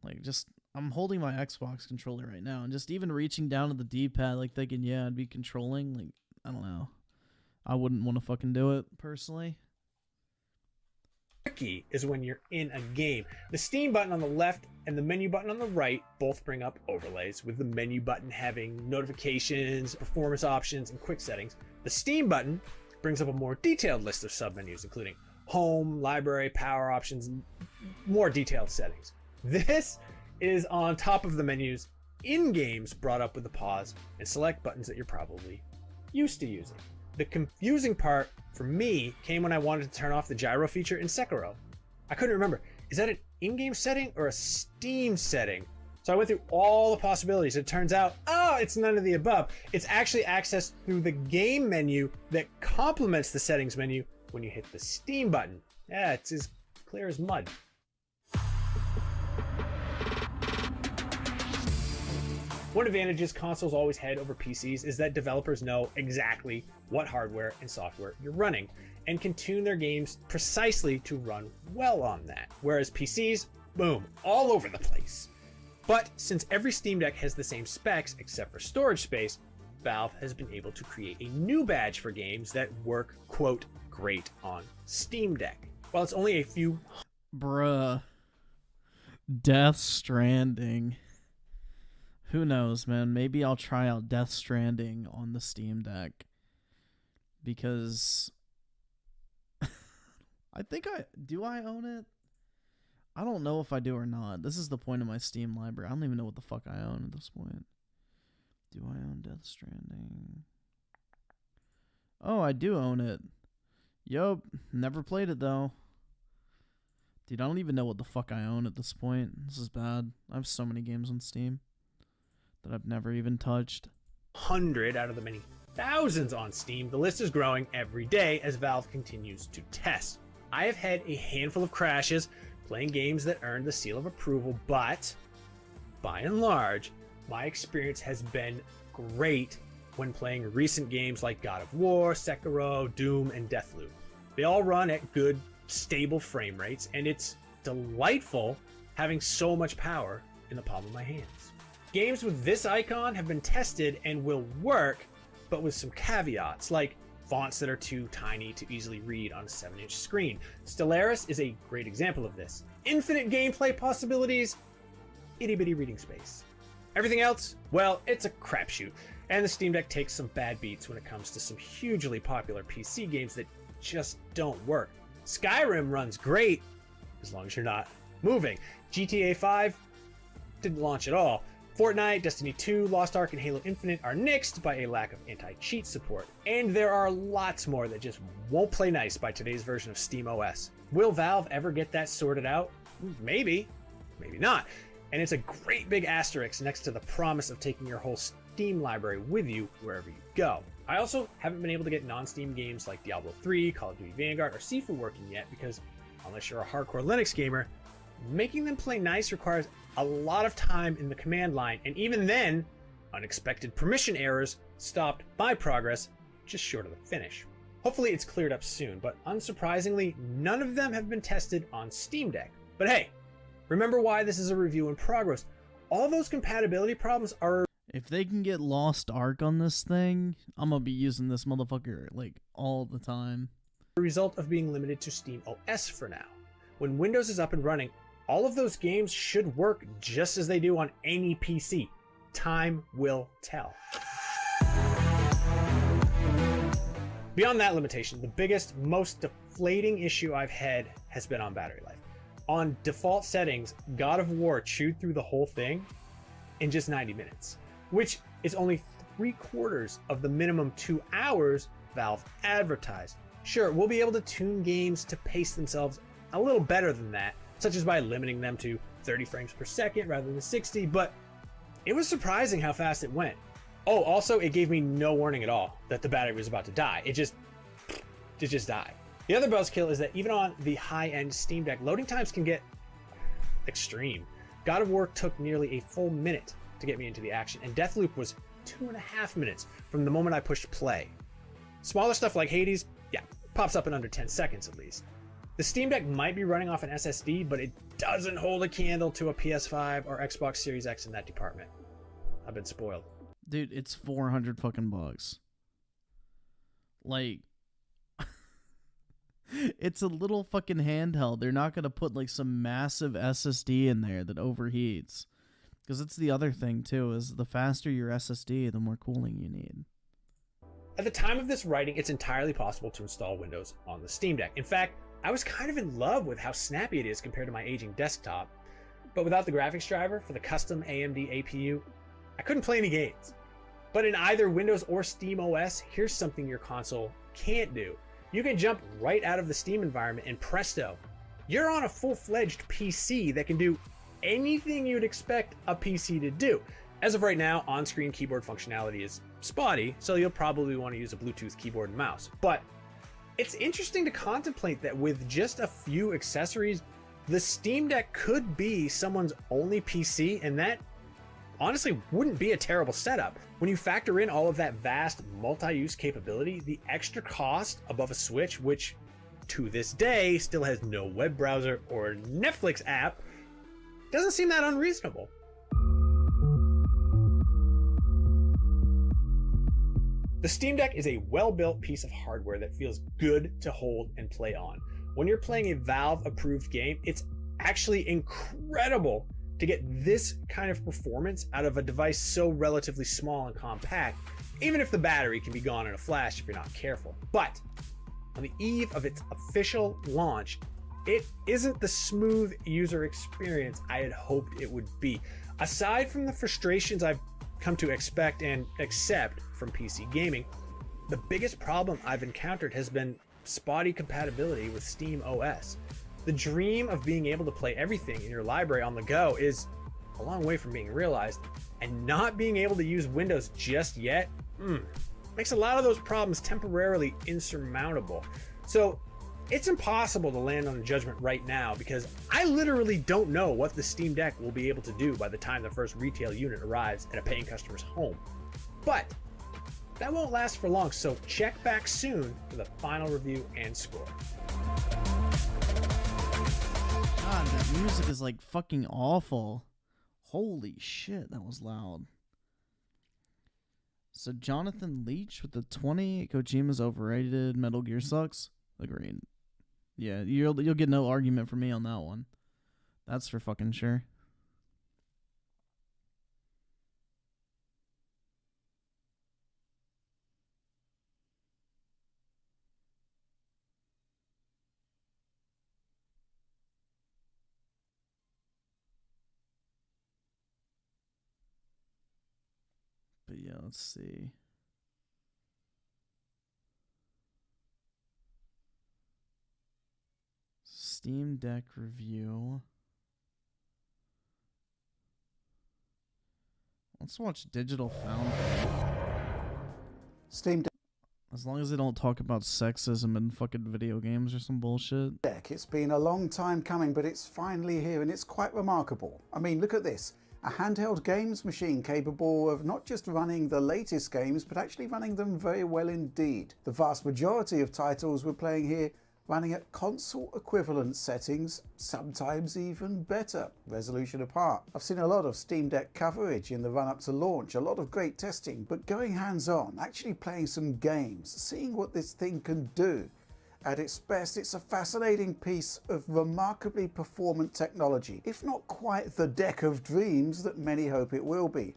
Like, just, I'm holding my Xbox controller right now, and just even reaching down to the D-pad, like thinking, yeah, I'd be controlling, like, I don't know. I wouldn't want to fucking do it, personally. Tricky is when you're in a game. The Steam button on the left and the menu button on the right both bring up overlays, with the menu button having notifications, performance options, and quick settings. The Steam button brings up a more detailed list of submenus, including home, library, power options, and more detailed settings. This is on top of the menus in games brought up with the pause and select buttons that you're probably used to using. The confusing part for me came when I wanted to turn off the gyro feature in Sekiro. I couldn't remember, is that an in-game setting or a Steam setting? So I went through all the possibilities. It turns out, oh, it's none of the above. It's actually accessed through the game menu that complements the settings menu when you hit the Steam button. Yeah, it's as clear as mud. One advantage consoles always had over PCs is that developers know exactly what hardware and software you're running and can tune their games precisely to run well on that. Whereas PCs, boom, all over the place. But since every Steam Deck has the same specs except for storage space, Valve has been able to create a new badge for games that work, quote, great on Steam Deck. While it's only a few... Bruh. Death Stranding. Who knows, man? Maybe I'll try out Death Stranding on the Steam Deck. Because I think do I own it? I don't know if I do or not. This is the point of my Steam library. I don't even know what the fuck I own at this point. Do I own Death Stranding? Oh, I do own it. Yup. Never played it, though. Dude, I don't even know what the fuck I own at this point. This is bad. I have so many games on Steam that I've never even touched. 100 out of the many thousands on Steam. The list is growing every day as Valve continues to test. I have had a handful of crashes playing games that earned the seal of approval, but by and large, my experience has been great when playing recent games like God of War, Sekiro, Doom, and Deathloop. They all run at good, stable frame rates, and it's delightful having so much power in the palm of my hands. Games with this icon have been tested and will work, but with some caveats, like fonts that are too tiny to easily read on a 7-inch screen. Stellaris is a great example of this. Infinite gameplay possibilities, itty-bitty reading space. Everything else, well, it's a crapshoot, and the Steam Deck takes some bad beats when it comes to some hugely popular PC games that just don't work. Skyrim runs great, as long as you're not moving. GTA 5 didn't launch at all. Fortnite, Destiny 2, Lost Ark, and Halo Infinite are nixed by a lack of anti-cheat support. And there are lots more that just won't play nice by today's version of SteamOS. Will Valve ever get that sorted out? Maybe, maybe not. And it's a great big asterisk next to the promise of taking your whole Steam library with you wherever you go. I also haven't been able to get non-Steam games like Diablo 3, Call of Duty Vanguard, or Sifu working yet because, unless you're a hardcore Linux gamer, making them play nice requires a lot of time in the command line, and even then, unexpected permission errors stopped my progress just short of the finish. Hopefully it's cleared up soon, but unsurprisingly, none of them have been tested on Steam Deck. But hey, remember why this is a review in progress. All those compatibility problems are... If they can get Lost Ark on this thing, I'm gonna be using this motherfucker, like, all the time. a result of being limited to Steam OS for now. When Windows is up and running, all of those games should work just as they do on any PC. Time will tell. Beyond that limitation, the biggest, most deflating issue I've had has been on battery life. On default settings, God of War chewed through the whole thing in just 90 minutes, which is only 3/4 of the minimum 2 hours Valve advertised. Sure, we'll be able to tune games to pace themselves a little better than that, such as by limiting them to 30 frames per second rather than 60, but it was surprising how fast it went. Oh, also, it gave me no warning at all that the battery was about to die. It just died. The other buzzkill is that even on the high-end Steam Deck, loading times can get extreme. God of War took nearly a full minute to get me into the action, and Deathloop was 2.5 minutes from the moment I pushed play. Smaller stuff like Hades, yeah, pops up in under 10 seconds at least. The Steam Deck might be running off an SSD, but it doesn't hold a candle to a PS5 or Xbox Series X in that department. I've been spoiled. Dude, it's $400 fucking bucks. Like, it's a little fucking handheld. They're not gonna put like some massive SSD in there that overheats. Because it's the other thing too, is the faster your SSD, the more cooling you need. At the time of this writing, it's entirely possible to install Windows on the Steam Deck. In fact, I was kind of in love with how snappy it is compared to my aging desktop. But without the graphics driver for the custom AMD APU, I couldn't play any games. But in either Windows or Steam OS, here's something your console can't do. You can jump right out of the Steam environment and presto, you're on a full-fledged PC that can do anything you'd expect a PC to do. As of right now, on-screen keyboard functionality is spotty, so you'll probably want to use a Bluetooth keyboard and mouse. But it's interesting to contemplate that with just a few accessories, the Steam Deck could be someone's only PC, and that honestly wouldn't be a terrible setup. When you factor in all of that vast multi-use capability, the extra cost above a Switch, which to this day still has no web browser or Netflix app, doesn't seem that unreasonable. The Steam Deck is a well-built piece of hardware that feels good to hold and play on. When you're playing a Valve-approved game, it's actually incredible to get this kind of performance out of a device so relatively small and compact, even if the battery can be gone in a flash if you're not careful. But on the eve of its official launch, it isn't the smooth user experience I had hoped it would be. Aside from the frustrations I've come to expect and accept from PC gaming, the biggest problem I've encountered has been spotty compatibility with Steam OS. The dream of being able to play everything in your library on the go is a long way from being realized, and not being able to use Windows just yet makes a lot of those problems temporarily insurmountable. So it's impossible to land on a judgment right now because I literally don't know what the Steam Deck will be able to do by the time the first retail unit arrives at a paying customer's home. But that won't last for long, so check back soon for the final review and score. God, that music is like fucking awful. Holy shit, that was loud. So Jonathan Leach with the 20, Kojima's overrated, Metal Gear sucks. Agreed. Yeah, you'll get no argument from me on that one. That's for fucking sure. But yeah, let's see. Steam Deck review. Let's watch Digital Foundry. Steam As long as they don't talk about sexism in fucking video games or some bullshit. Deck. It's been a long time coming, but it's finally here, and it's quite remarkable. I mean, look at this. A handheld games machine capable of not just running the latest games, but actually running them very well indeed. The vast majority of titles we're playing here running at console equivalent settings, sometimes even better, resolution apart. I've seen a lot of Steam Deck coverage in the run up to launch, a lot of great testing, but going hands-on, actually playing some games, seeing what this thing can do. At its best, it's a fascinating piece of remarkably performant technology, if not quite the deck of dreams that many hope it will be.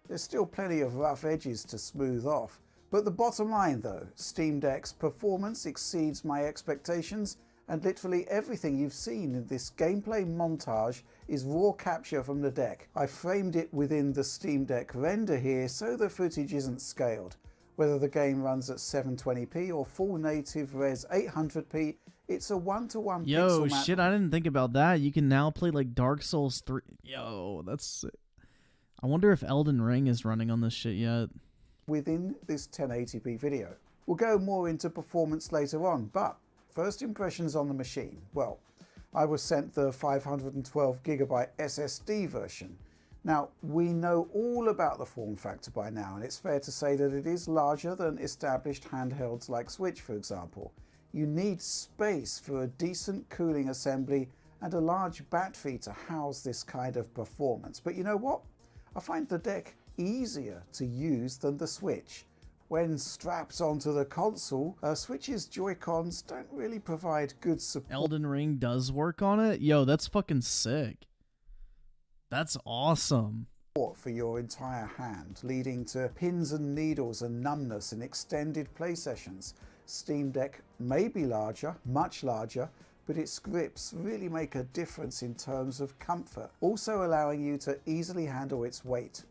There's still plenty of rough edges to smooth off. But the bottom line though, Steam Deck's performance exceeds my expectations, and literally everything you've seen in this gameplay montage is raw capture from the deck. I framed it within the Steam Deck render here so the footage isn't scaled. Whether the game runs at 720p or full native res 800p, it's a one-to-one Yo, pixel map. shit, I didn't think about that. You can now play like Dark Souls 3. Yo, that's sick. I wonder if Elden Ring is running on this shit yet. Within this 1080p video. We'll go more into performance later on, but first impressions on the machine. Well, I was sent the 512GB SSD version. Now, we know all about the form factor by now, and it's fair to say that it is larger than established handhelds like Switch, for example. You need space for a decent cooling assembly and a large battery to house this kind of performance. But you know what? I find the deck easier to use than the Switch. When strapped onto the console, Switch's Joy-Cons don't really provide good support. Elden Ring does work on it? Yo, that's fucking sick. That's awesome. For your entire hand, leading to pins and needles and numbness in extended play sessions. Steam Deck may be larger, much larger, but its grips really make a difference in terms of comfort, also allowing you to easily handle its weight.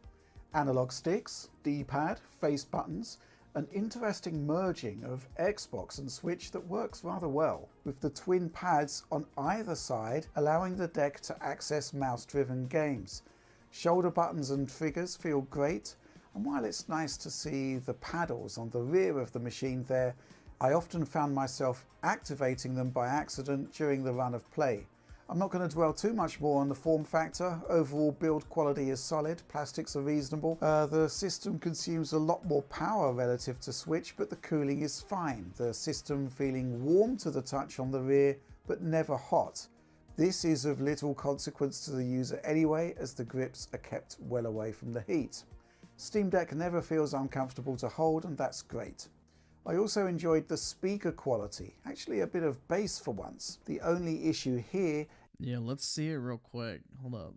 Analog sticks, D-pad, face buttons, an interesting merging of Xbox and Switch that works rather well, with the twin pads on either side allowing the deck to access mouse-driven games. Shoulder buttons and triggers feel great, and while it's nice to see the paddles on the rear of the machine there, I often found myself activating them by accident during the run of play. I'm not going to dwell too much more on the form factor. Overall build quality is solid, plastics are reasonable. The system consumes a lot more power relative to Switch, but the cooling is fine. The system feeling warm to the touch on the rear, but never hot. This is of little consequence to the user anyway, as the grips are kept well away from the heat. Steam Deck never feels uncomfortable to hold, and that's great. I also enjoyed the speaker quality, actually a bit of bass for once. The only issue here... Yeah, let's see it real quick. Hold up.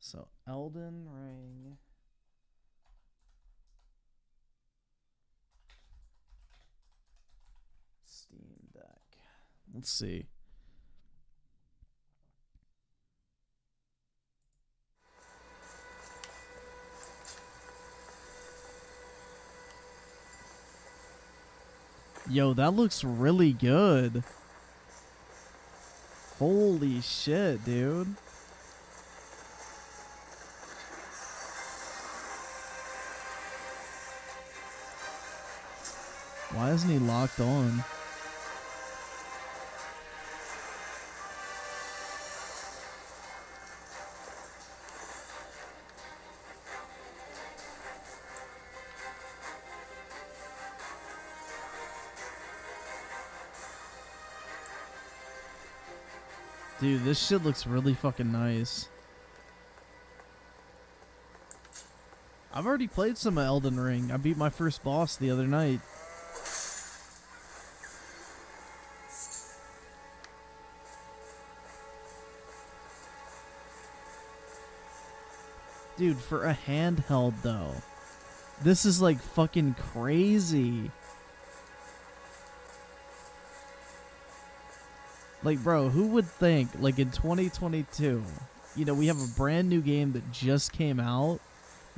So Elden Ring. Steam Deck. Let's see. Yo, that looks really good. Holy shit, dude. Why isn't he locked on? Dude, this shit looks really fucking nice. I've already played some of Elden Ring. I beat my first boss the other night. Dude, for a handheld though, this is like fucking crazy. Like, bro, who would think, like, in 2022, you know, we have a brand new game that just came out,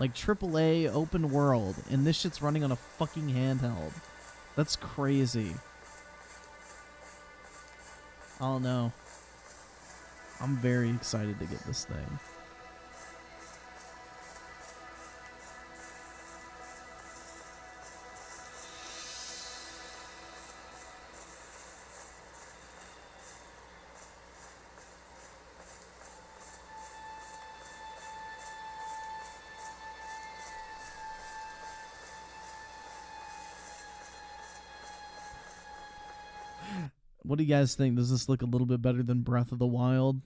like, AAA open world, and this shit's running on a fucking handheld. That's crazy. I don't know. I'm very excited to get this thing. What do you guys think? Does this look a little bit better than Breath of the Wild?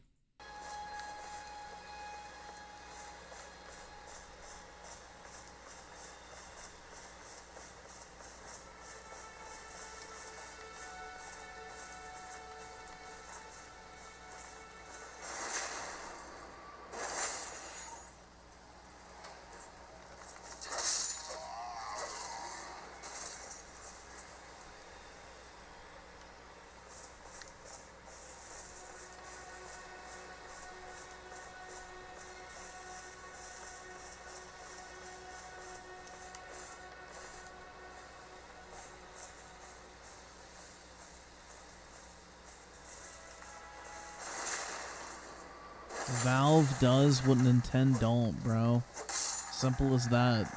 Valve does what Nintendo don't, bro. Simple as that.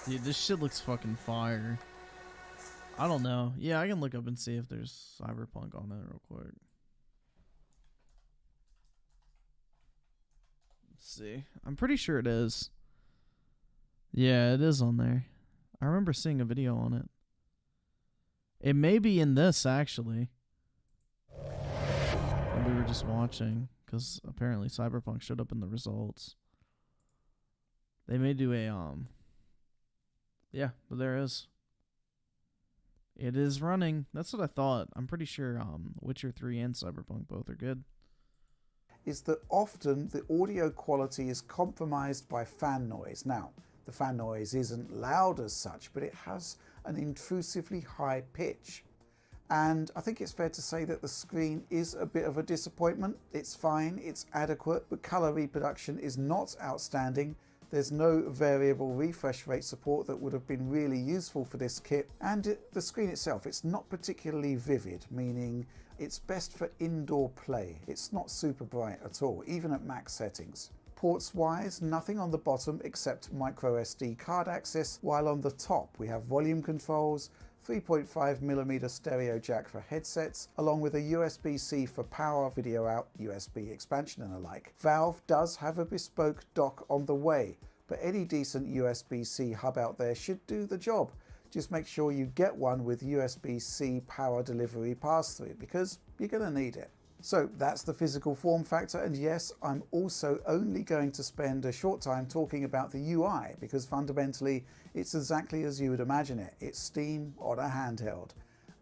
Dude, this shit looks fucking fire. I don't know. Yeah, I can look up and see if there's Cyberpunk on it real quick. Let's see. I'm pretty sure it is. Yeah, it is on there. I remember seeing a video on it. It may be in this, actually. And we were just watching, because apparently Cyberpunk showed up in the results. They may do a, yeah, but there is. It is running. That's what I thought. I'm pretty sure Witcher 3 and Cyberpunk both are good. Is that often the audio quality is compromised by fan noise. Now, the fan noise isn't loud as such, but it has an intrusively high pitch. And I think it's fair to say that the screen is a bit of a disappointment. It's fine, it's adequate, but color reproduction is not outstanding. There's no variable refresh rate support that would have been really useful for this kit. And the screen itself, it's not particularly vivid, meaning it's best for indoor play. It's not super bright at all, even at max settings. Ports wise, nothing on the bottom except micro SD card access, while on the top we have volume controls, 3.5mm stereo jack for headsets, along with a USB-C for power, video out, USB expansion and the like. Valve does have a bespoke dock on the way, but any decent USB-C hub out there should do the job. Just make sure you get one with USB-C power delivery pass-through, because you're going to need it. So that's the physical form factor, and yes, I'm also only going to spend a short time talking about the UI, because fundamentally it's exactly as you would imagine it. It's Steam on a handheld.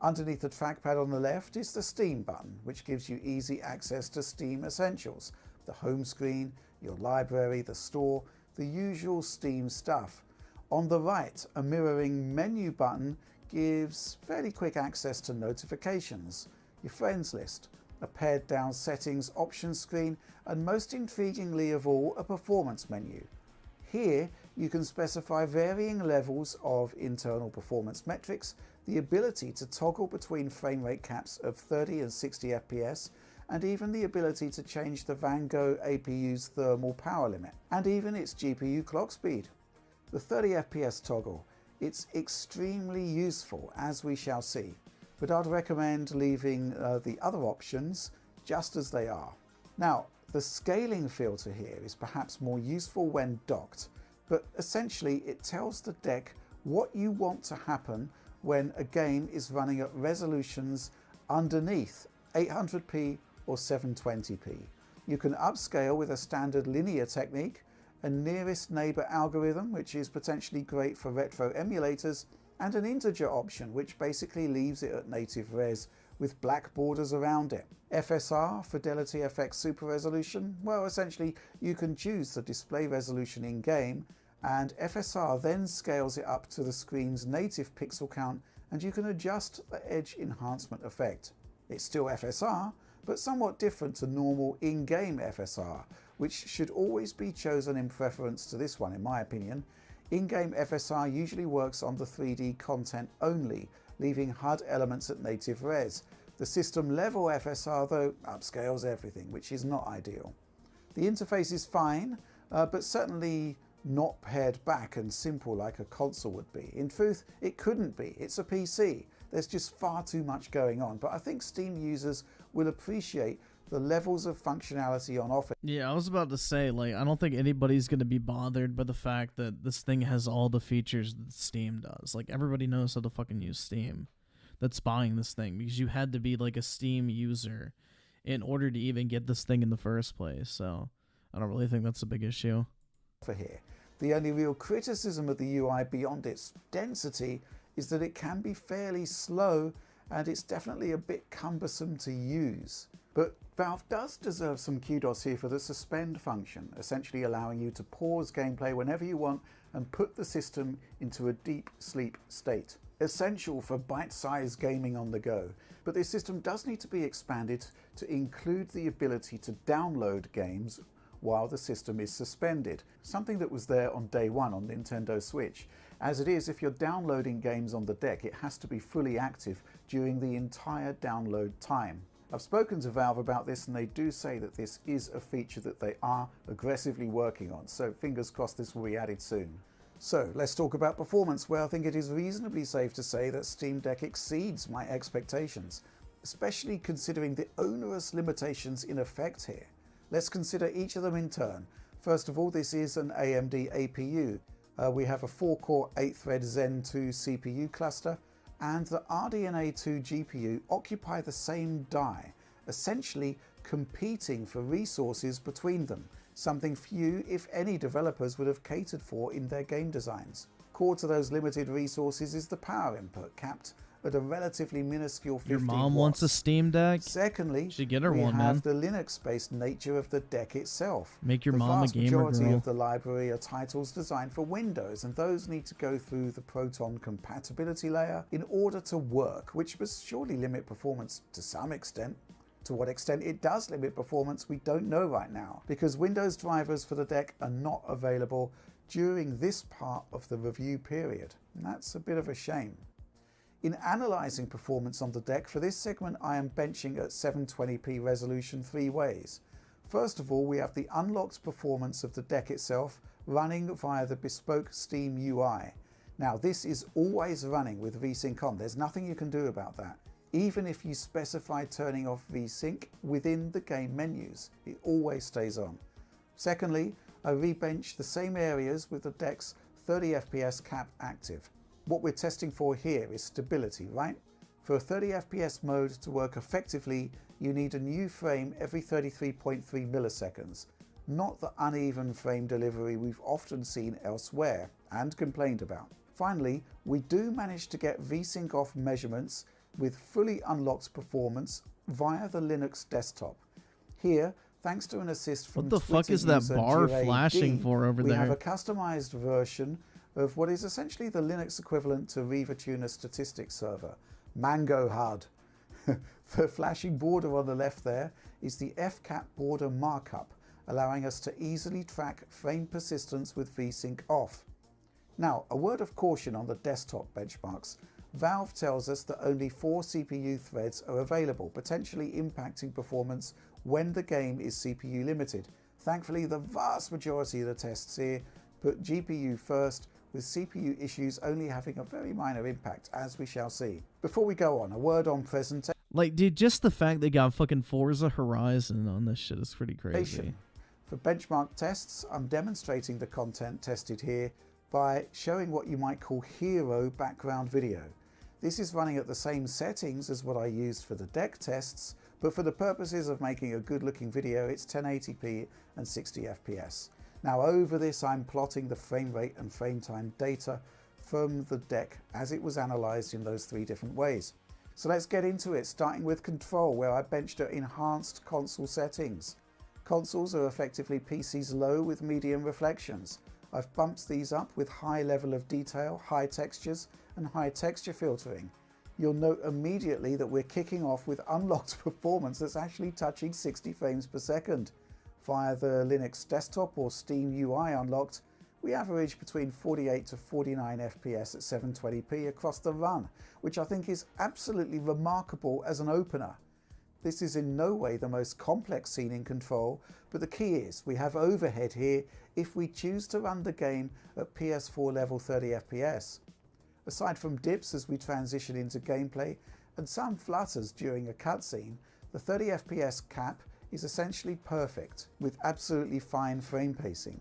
Underneath the trackpad on the left is the Steam button, which gives you easy access to Steam essentials. The home screen, your library, the store, the usual Steam stuff. On the right, a mirroring menu button gives fairly quick access to notifications, your friends list, a pared down settings options screen, and most intriguingly of all, a performance menu. Here you can specify varying levels of internal performance metrics, the ability to toggle between frame rate caps of 30 and 60 FPS, and even the ability to change the Van Gogh APU's thermal power limit, and even its GPU clock speed. The 30 FPS toggle, it's extremely useful, as we shall see, but I'd recommend leaving the other options just as they are. Now, the scaling filter here is perhaps more useful when docked, but essentially it tells the deck what you want to happen when a game is running at resolutions underneath 800p or 720p. You can upscale with a standard linear technique, a nearest neighbor algorithm, which is potentially great for retro emulators, and an integer option, which basically leaves it at native res with black borders around it. FSR, Fidelity FX Super Resolution, well, essentially you can choose the display resolution in game, and FSR then scales it up to the screen's native pixel count, and you can adjust the edge enhancement effect. It's still FSR, but somewhat different to normal in-game FSR, which should always be chosen in preference to this one, in my opinion. In-game FSR usually works on the 3D content only, leaving HUD elements at native res. The system level FSR, though, upscales everything, which is not ideal. The interface is fine, but certainly not pared back and simple like a console would be. In truth, it couldn't be. It's a PC. There's just far too much going on, but I think Steam users will appreciate the levels of functionality on offer. Yeah, I was about to say, like, I don't think anybody's going to be bothered by the fact that this thing has all the features that Steam does. Like, everybody knows how to fucking use Steam that's buying this thing, because you had to be, like, a Steam user in order to even get this thing in the first place. So, I don't really think that's a big issue. For here, the only real criticism of the UI beyond its density is that it can be fairly slow, and it's definitely a bit cumbersome to use. But Valve does deserve some kudos here for the suspend function, essentially allowing you to pause gameplay whenever you want and put the system into a deep sleep state. Essential for bite-sized gaming on the go, but this system does need to be expanded to include the ability to download games while the system is suspended, something that was there on day one on Nintendo Switch. As it is, if you're downloading games on the deck, it has to be fully active during the entire download time. I've spoken to Valve about this, and they do say that this is a feature that they are aggressively working on, so fingers crossed this will be added soon. So let's talk about performance, where I think it is reasonably safe to say that Steam Deck exceeds my expectations, especially considering the onerous limitations in effect here. Let's consider each of them in turn. First of all, this is an AMD APU. We have a 4-core 8-thread Zen 2 CPU cluster, and the RDNA 2 GPU occupy the same die, essentially competing for resources between them, something few, if any, developers would have catered for in their game designs. Core to those limited resources is the power input, capped at a relatively minuscule 15 Your mom watts. wants a Steam Deck? Secondly, should get her we one, have man. the Linux-based nature of the deck itself. Make your the mom a vast gamer majority girl. of the library are titles designed for Windows, and those need to go through the Proton compatibility layer in order to work, which must surely limit performance to some extent. To what extent it does limit performance, we don't know right now, because Windows drivers for the deck are not available during this part of the review period. And that's a bit of a shame. In analysing performance on the deck, for this segment I am benching at 720p resolution 3 ways. First of all, we have the unlocked performance of the deck itself running via the bespoke Steam UI. Now this is always running with VSync on. There's nothing you can do about that. Even if you specify turning off VSync within the game menus, it always stays on. Secondly, I rebench the same areas with the deck's 30 FPS cap active. What we're testing for here is stability, right? For a 30 FPS mode to work effectively, you need a new frame every 33.3 milliseconds, not the uneven frame delivery we've often seen elsewhere and complained about. Finally, we do manage to get VSync off measurements with fully unlocked performance via the Linux desktop. Here, thanks to an assist from what the fuck is that bar flashing for over there? We have a customized version of what is essentially the Linux equivalent to ReviewTechUSA statistics server, Mango HUD. The flashing border on the left there is the FCAP border markup, allowing us to easily track frame persistence with VSync off. Now, a word of caution on the desktop benchmarks. Valve tells us that only 4 CPU threads are available, potentially impacting performance when the game is CPU limited. Thankfully, the vast majority of the tests here put GPU first, with CPU issues only having a very minor impact, as we shall see. Before we go on, a word on presentation. Like, dude, just the fact they got fucking Forza Horizon on this shit is pretty crazy. For benchmark tests, I'm demonstrating the content tested here by showing what you might call hero background video. This is running at the same settings as what I used for the deck tests, but for the purposes of making a good looking video, it's 1080p and 60 FPS. Now over this, I'm plotting the frame rate and frame time data from the deck as it was analyzed in those 3 different ways. So let's get into it, starting with control, where I benched at enhanced console settings. Consoles are effectively PCs low with medium reflections. I've bumped these up with high level of detail, high textures, and high texture filtering. You'll note immediately that we're kicking off with unlocked performance that's actually touching 60 frames per second. Via the Linux desktop or Steam UI unlocked, we average between 48 to 49 FPS at 720p across the run, which I think is absolutely remarkable as an opener. This is in no way the most complex scene in Control, but the key is we have overhead here if we choose to run the game at PS4 level 30 FPS. Aside from dips as we transition into gameplay and some flutters during a cutscene, the 30 FPS cap is essentially perfect with absolutely fine frame pacing.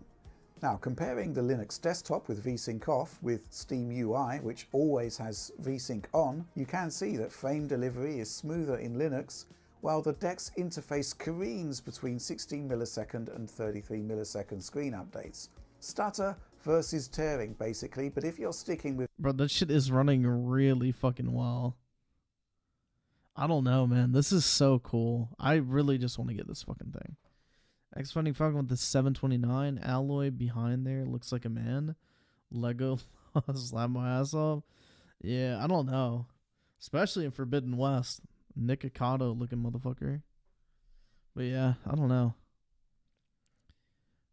Now, comparing the Linux desktop with VSync off with Steam UI, which always has VSync on, you can see that frame delivery is smoother in Linux, while the deck's interface careens between 16 millisecond and 33 millisecond screen updates. Stutter versus tearing, basically, but if you're sticking with... Bro, that shit is running really fucking well. I don't know, man. This is so cool. I really just want to get this fucking thing. X-Funding fucking with the 729 alloy behind there. Looks like a man. Lego slap my ass off. Yeah, I don't know. Especially in Forbidden West. Nikocado looking motherfucker. But yeah, I don't know.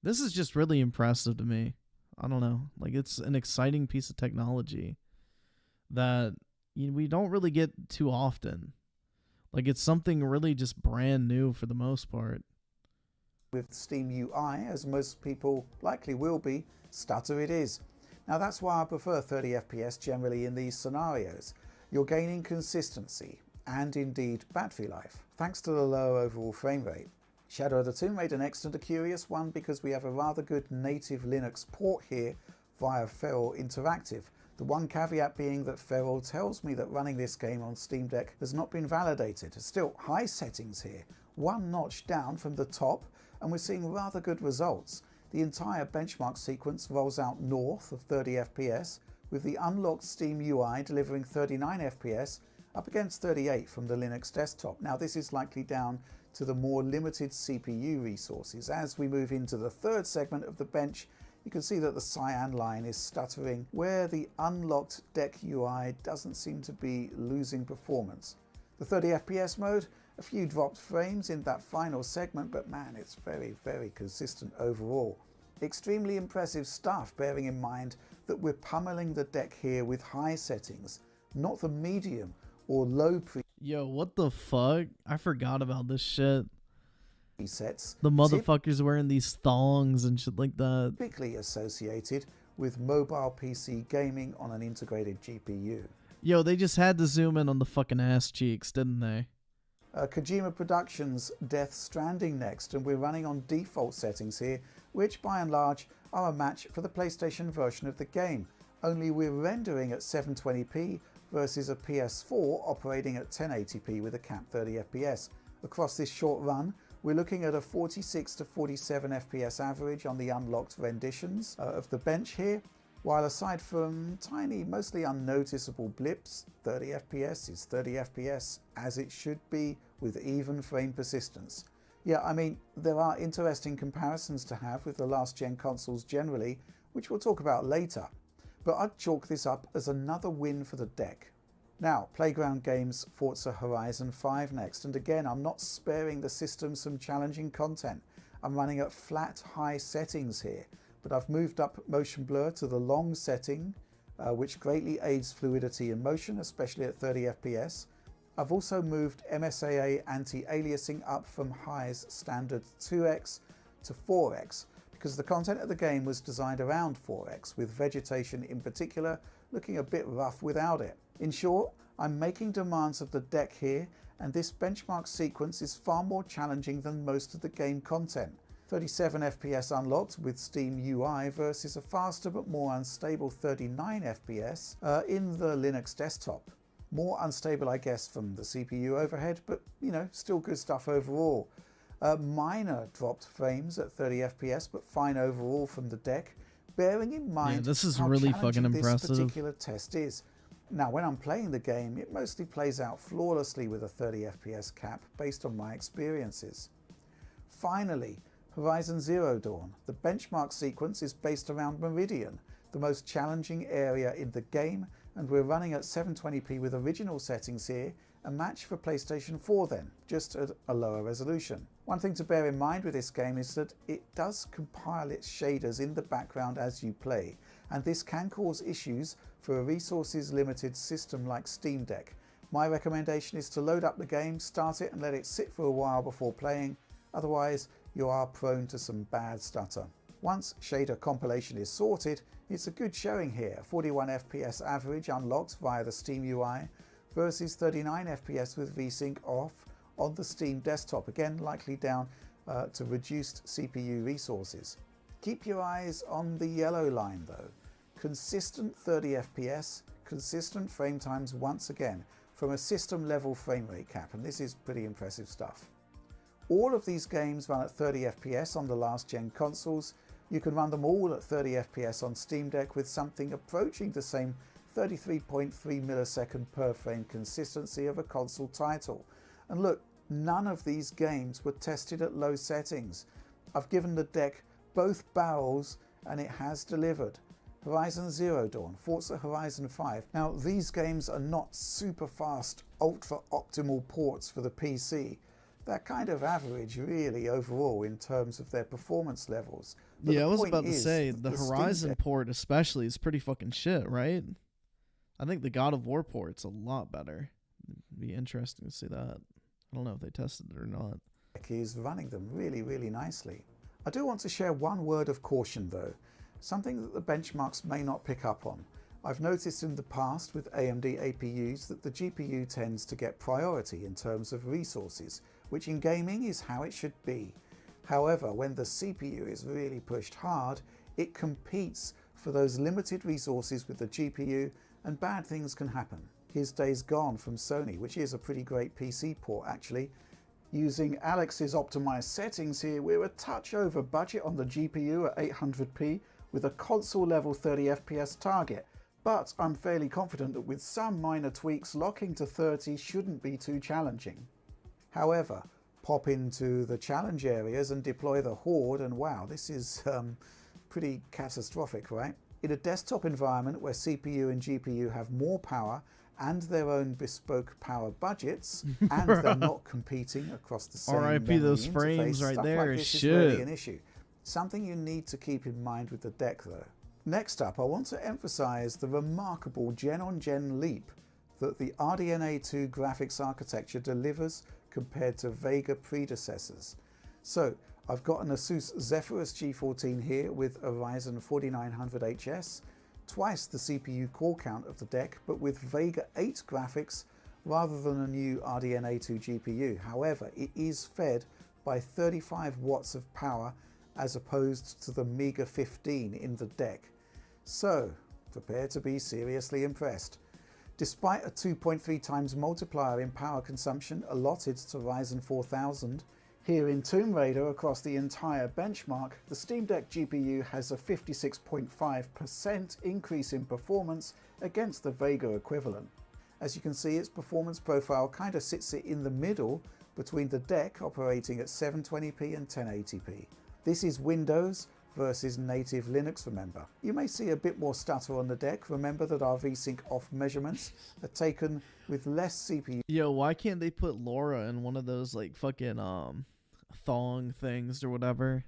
This is just really impressive to me. I don't know. Like, it's an exciting piece of technology that we don't really get too often. Like, it's something really just brand new for the most part. With Steam UI, as most people likely will be, stutter it is. Now that's why I prefer 30 FPS generally in these scenarios. You're gaining consistency and indeed battery life, thanks to the low overall frame rate. Shadow of the Tomb Raider next, and a curious one because we have a rather good native Linux port here via Feral Interactive. The one caveat being that Feral tells me that running this game on Steam Deck has not been validated. Still, high settings here, one notch down from the top, and we're seeing rather good results. The entire benchmark sequence rolls out north of 30 FPS, with the unlocked Steam UI delivering 39 FPS up against 38 from the Linux desktop. Now this is likely down to the more limited CPU resources. As we move into the third segment of the bench, you can see that the cyan line is stuttering, where the unlocked deck UI doesn't seem to be losing performance. The 30 FPS mode, a few dropped frames in that final segment, but man, it's very, very consistent overall. Extremely impressive stuff, bearing in mind that we're pummeling the deck here with high settings, not the medium or low Yo, what the fuck? I forgot about this shit. presets. The motherfuckers wearing these thongs and shit like that. Typically associated with mobile PC gaming on an integrated GPU. Yo, they just had to zoom in on the fucking ass cheeks, didn't they? Kojima Productions' Death Stranding next, and we're running on default settings here, which by and large are a match for the PlayStation version of the game, only we're rendering at 720p versus a PS4 operating at 1080p with a capped 30 FPS. Across this short run, we're looking at a 46 to 47 FPS average on the unlocked renditions of the bench here, while aside from tiny, mostly unnoticeable blips, 30 FPS is 30 FPS, as it should be, with even frame persistence. Yeah, I mean, there are interesting comparisons to have with the last gen consoles generally, which we'll talk about later, but I'd chalk this up as another win for the deck. Now, Playground Games' Forza Horizon 5 next, and again, I'm not sparing the system some challenging content. I'm running at flat high settings here, but I've moved up motion blur to the long setting, which greatly aids fluidity in motion, especially at 30 FPS. I've also moved MSAA anti-aliasing up from high's standard 2x to 4x, because the content of the game was designed around 4x, with vegetation in particular looking a bit rough without it. In short, I'm making demands of the deck here, and this benchmark sequence is far more challenging than most of the game content. 37 FPS unlocked with Steam UI versus a faster but more unstable 39 FPS in the Linux desktop. More unstable, I guess, from the CPU overhead, but you know, still good stuff overall. Minor dropped frames at 30 FPS, but fine overall from the deck, bearing in mind this is how really challenging fucking this impressive. particular test is. Now, when I'm playing the game, it mostly plays out flawlessly with a 30 FPS cap based on my experiences. Finally, Horizon Zero Dawn. The benchmark sequence is based around Meridian, the most challenging area in the game, and we're running at 720p with original settings here, a match for PlayStation 4 then, just at a lower resolution. One thing to bear in mind with this game is that it does compile its shaders in the background as you play, and this can cause issues for a resources limited system like Steam Deck. My recommendation is to load up the game, start it and let it sit for a while before playing, otherwise you are prone to some bad stutter. Once shader compilation is sorted, it's a good showing here, 41 FPS average unlocked via the Steam UI versus 39 FPS with VSync off on the Steam desktop, again likely down to reduced CPU resources. Keep your eyes on the yellow line though. Consistent 30 FPS, consistent frame times once again from a system level frame rate cap, and this is pretty impressive stuff. All of these games run at 30 FPS on the last gen consoles. You can run them all at 30 FPS on Steam Deck with something approaching the same 33.3 millisecond per frame consistency of a console title. And look, none of these games were tested at low settings. I've given the deck both barrels and it has delivered. Horizon Zero Dawn, Forza Horizon 5. Now these games are not super fast, ultra optimal ports for the PC. They're kind of average really overall in terms of their performance levels. But yeah, I was point about to is say, that the Steam Horizon Deck- port especially is pretty fucking shit, right? I think the God of War port's a lot better. It'd be interesting to see that. I don't know if they tested it or not. is running them really, really nicely. I do want to share one word of caution though, something that the benchmarks may not pick up on. I've noticed in the past with AMD APUs that the GPU tends to get priority in terms of resources, which in gaming is how it should be. However, when the CPU is really pushed hard, it competes for those limited resources with the GPU and bad things can happen. Here's Days Gone from Cerny, which is a pretty great PC port actually. Using Alex's optimized settings here, we're a touch over budget on the GPU at 800p with a console level 30 FPS target, but I'm fairly confident that with some minor tweaks, locking to 30 shouldn't be too challenging. However, pop into the challenge areas and deploy the Horde and wow, this is pretty catastrophic, right? In a desktop environment where CPU and GPU have more power and their own bespoke power budgets, and they're not competing across the same RIP memory those frames interface, right stuff there like is this is really shit. an issue. Something you need to keep in mind with the deck though. Next up, I want to emphasize the remarkable gen-on-gen leap that the RDNA 2 graphics architecture delivers compared to Vega predecessors. So, I've got an Asus Zephyrus G14 here with a Ryzen 4900HS, twice the CPU core count of the deck, but with Vega 8 graphics rather than a new RDNA2 GPU. However, it is fed by 35 watts of power as opposed to the Mega 15 in the deck. So, prepare to be seriously impressed. Despite a 2.3 times multiplier in power consumption allotted to Ryzen 4000, here in Tomb Raider across the entire benchmark, the Steam Deck GPU has a 56.5% increase in performance against the Vega equivalent. As you can see, its performance profile kind of sits it in the middle between the deck operating at 720p and 1080p. This is Windows versus native Linux, remember. You may see a bit more stutter on the deck. Remember that our VSync off measurements are taken with less CPU. Yo, why can't they put Laura in one of those like fucking thong things or whatever?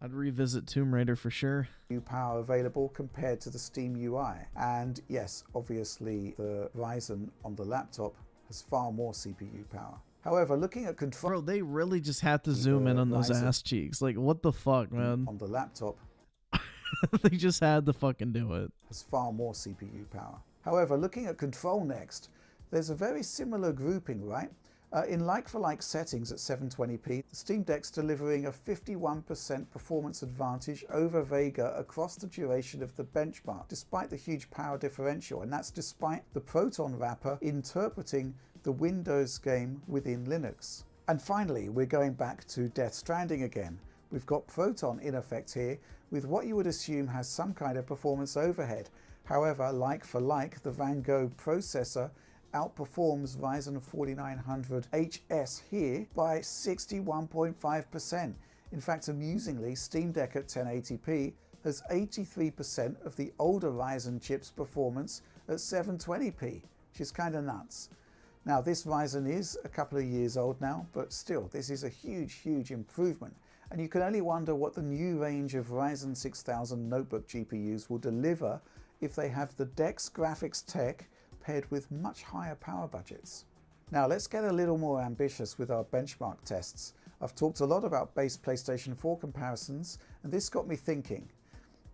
I'd revisit Tomb Raider for sure. Power available compared to the Steam UI. And yes, obviously the Ryzen on the laptop has far more CPU power. However, looking at control... Bro, they really just had to zoom in on those ass cheeks. Like, what the fuck, man? On the laptop... They just had to fucking do it. Has far more CPU power. However, looking at control next, there's a very similar grouping, right? In like-for-like settings at 720p, the Steam Deck's delivering a 51% performance advantage over Vega across the duration of the benchmark, despite the huge power differential, and that's despite the Proton wrapper interpreting the Windows game within Linux. And finally, we're going back to Death Stranding again. We've got Proton in effect here with what you would assume has some kind of performance overhead. However, like for like, the Van Gogh processor outperforms Ryzen 4900HS here by 61.5%. In fact, amusingly, Steam Deck at 1080p has 83% of the older Ryzen chip's performance at 720p, which is kind of nuts. Now, this Ryzen is a couple of years old now, but still, this is a huge improvement. And you can only wonder what the new range of Ryzen 6000 notebook GPUs will deliver if they have the deck's graphics tech paired with much higher power budgets. Now, let's get a little more ambitious with our benchmark tests. I've talked a lot about base PlayStation 4 comparisons, and this got me thinking,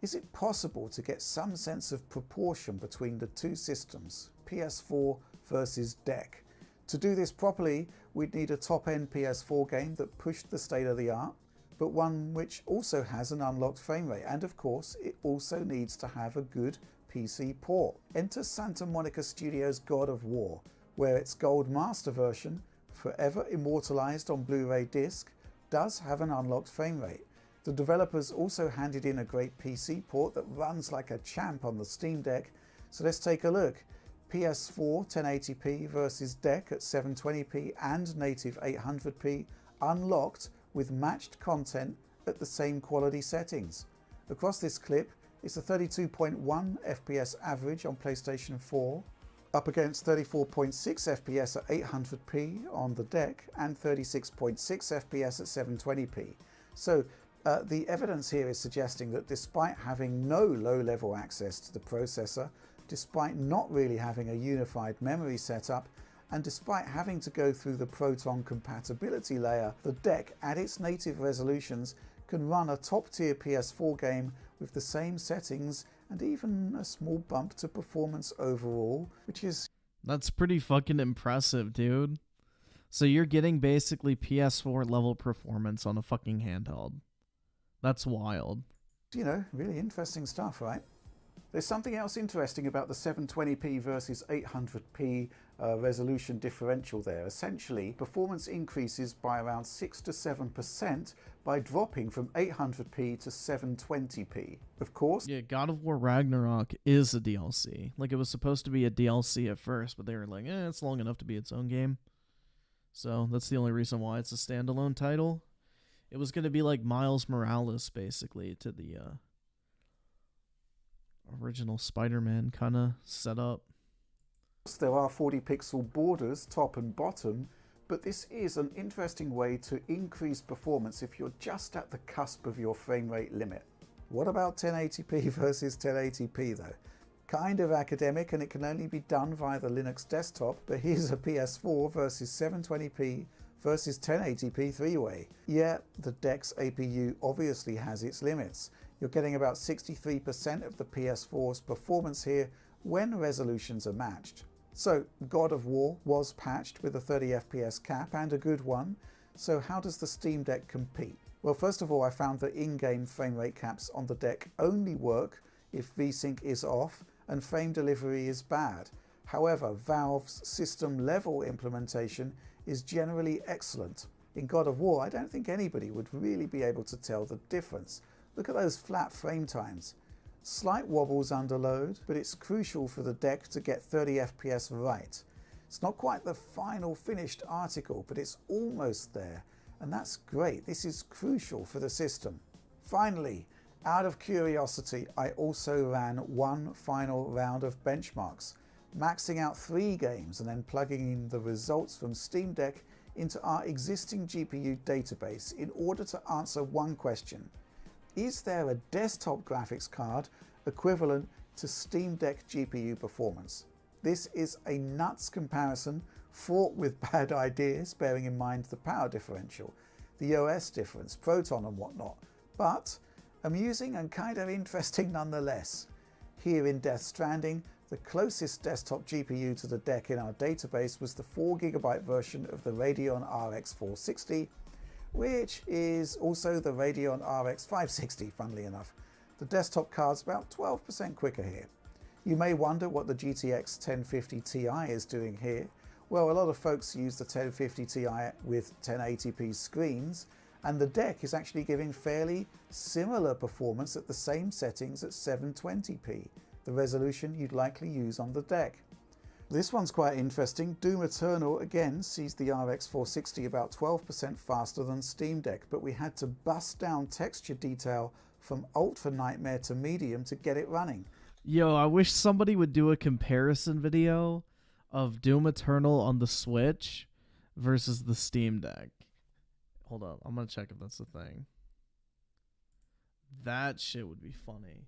is it possible to get some sense of proportion between the two systems, PS4 versus deck? To do this properly, we'd need a top-end PS4 game that pushed the state of the art, but one which also has an unlocked frame rate, and of course it also needs to have a good PC port. Enter Santa Monica Studios' God of War, where its Gold Master version, forever immortalized on Blu-ray disc, does have an unlocked frame rate. The developers also handed in a great PC port that runs like a champ on the Steam Deck, so let's take a look. PS4 1080p versus deck at 720p and native 800p, unlocked with matched content at the same quality settings. Across this clip, it's a 32.1 FPS average on PlayStation 4, up against 34.6 FPS at 800p on the deck and 36.6 FPS at 720p. So the evidence here is suggesting that despite having no low-level access to the processor, despite not really having a unified memory setup, and despite having to go through the Proton compatibility layer, the deck at its native resolutions can run a top-tier PS4 game with the same settings and even a small bump to performance overall, which is... That's pretty fucking impressive, dude. So you're getting basically PS4 level performance on a fucking handheld. That's wild. You know, really interesting stuff, right? There's something else interesting about the 720p versus 800p resolution differential there. Essentially, performance increases by around 6 to 7% by dropping from 800p to 720p. Of course... Yeah, God of War Ragnarok is a DLC. Like, it was supposed to be a DLC at first, but they were like, it's long enough to be its own game. So that's the only reason why it's a standalone title. It was going to be like Miles Morales, basically, to the... original Spider-Man kind of setup. There are 40 pixel borders top and bottom, but this is an interesting way to increase performance if you're just at the cusp of your frame rate limit. What about 1080p versus 1080p though? Kind of academic, and it can only be done via the Linux desktop, but here's a PS4 versus 720p versus 1080p 3-way. Yeah, the deck's APU obviously has its limits. You're getting about 63% of the PS4's performance here when resolutions are matched. So God of War was patched with a 30 FPS cap, and a good one. So how does the Steam Deck compete? Well, first of all, I found that in-game frame rate caps on the deck only work if VSync is off and frame delivery is bad. However, Valve's system-level implementation is generally excellent. In God of War, I don't think anybody would really be able to tell the difference. Look at those flat frame times. Slight wobbles under load, but it's crucial for the deck to get 30 FPS right. It's not quite the final finished article, but it's almost there, and that's great. This is crucial for the system. Finally, out of curiosity, I also ran one final round of benchmarks, maxing out 3 games and then plugging in the results from Steam Deck into our existing GPU database in order to answer one question. Is there a desktop graphics card equivalent to Steam Deck GPU performance? This is a nuts comparison fraught with bad ideas, bearing in mind the power differential, the OS difference, Proton and whatnot, but amusing and kind of interesting nonetheless. Here in Death Stranding, the closest desktop GPU to the deck in our database was the 4GB version of the Radeon RX 460, which is also the Radeon RX 560, funnily enough. The desktop card's about 12% quicker here. You may wonder what the GTX 1050 Ti is doing here. Well, a lot of folks use the 1050 Ti with 1080p screens, and the deck is actually giving fairly similar performance at the same settings at 720p, the resolution you'd likely use on the deck. This one's quite interesting. Doom Eternal again sees the RX 460 about 12% faster than Steam Deck, but we had to bust down texture detail from Ultra Nightmare to medium to get it running. Yo, I wish somebody would do a comparison video of Doom Eternal on the Switch versus the Steam Deck. Hold up, I'm gonna check if that's the thing. That shit would be funny.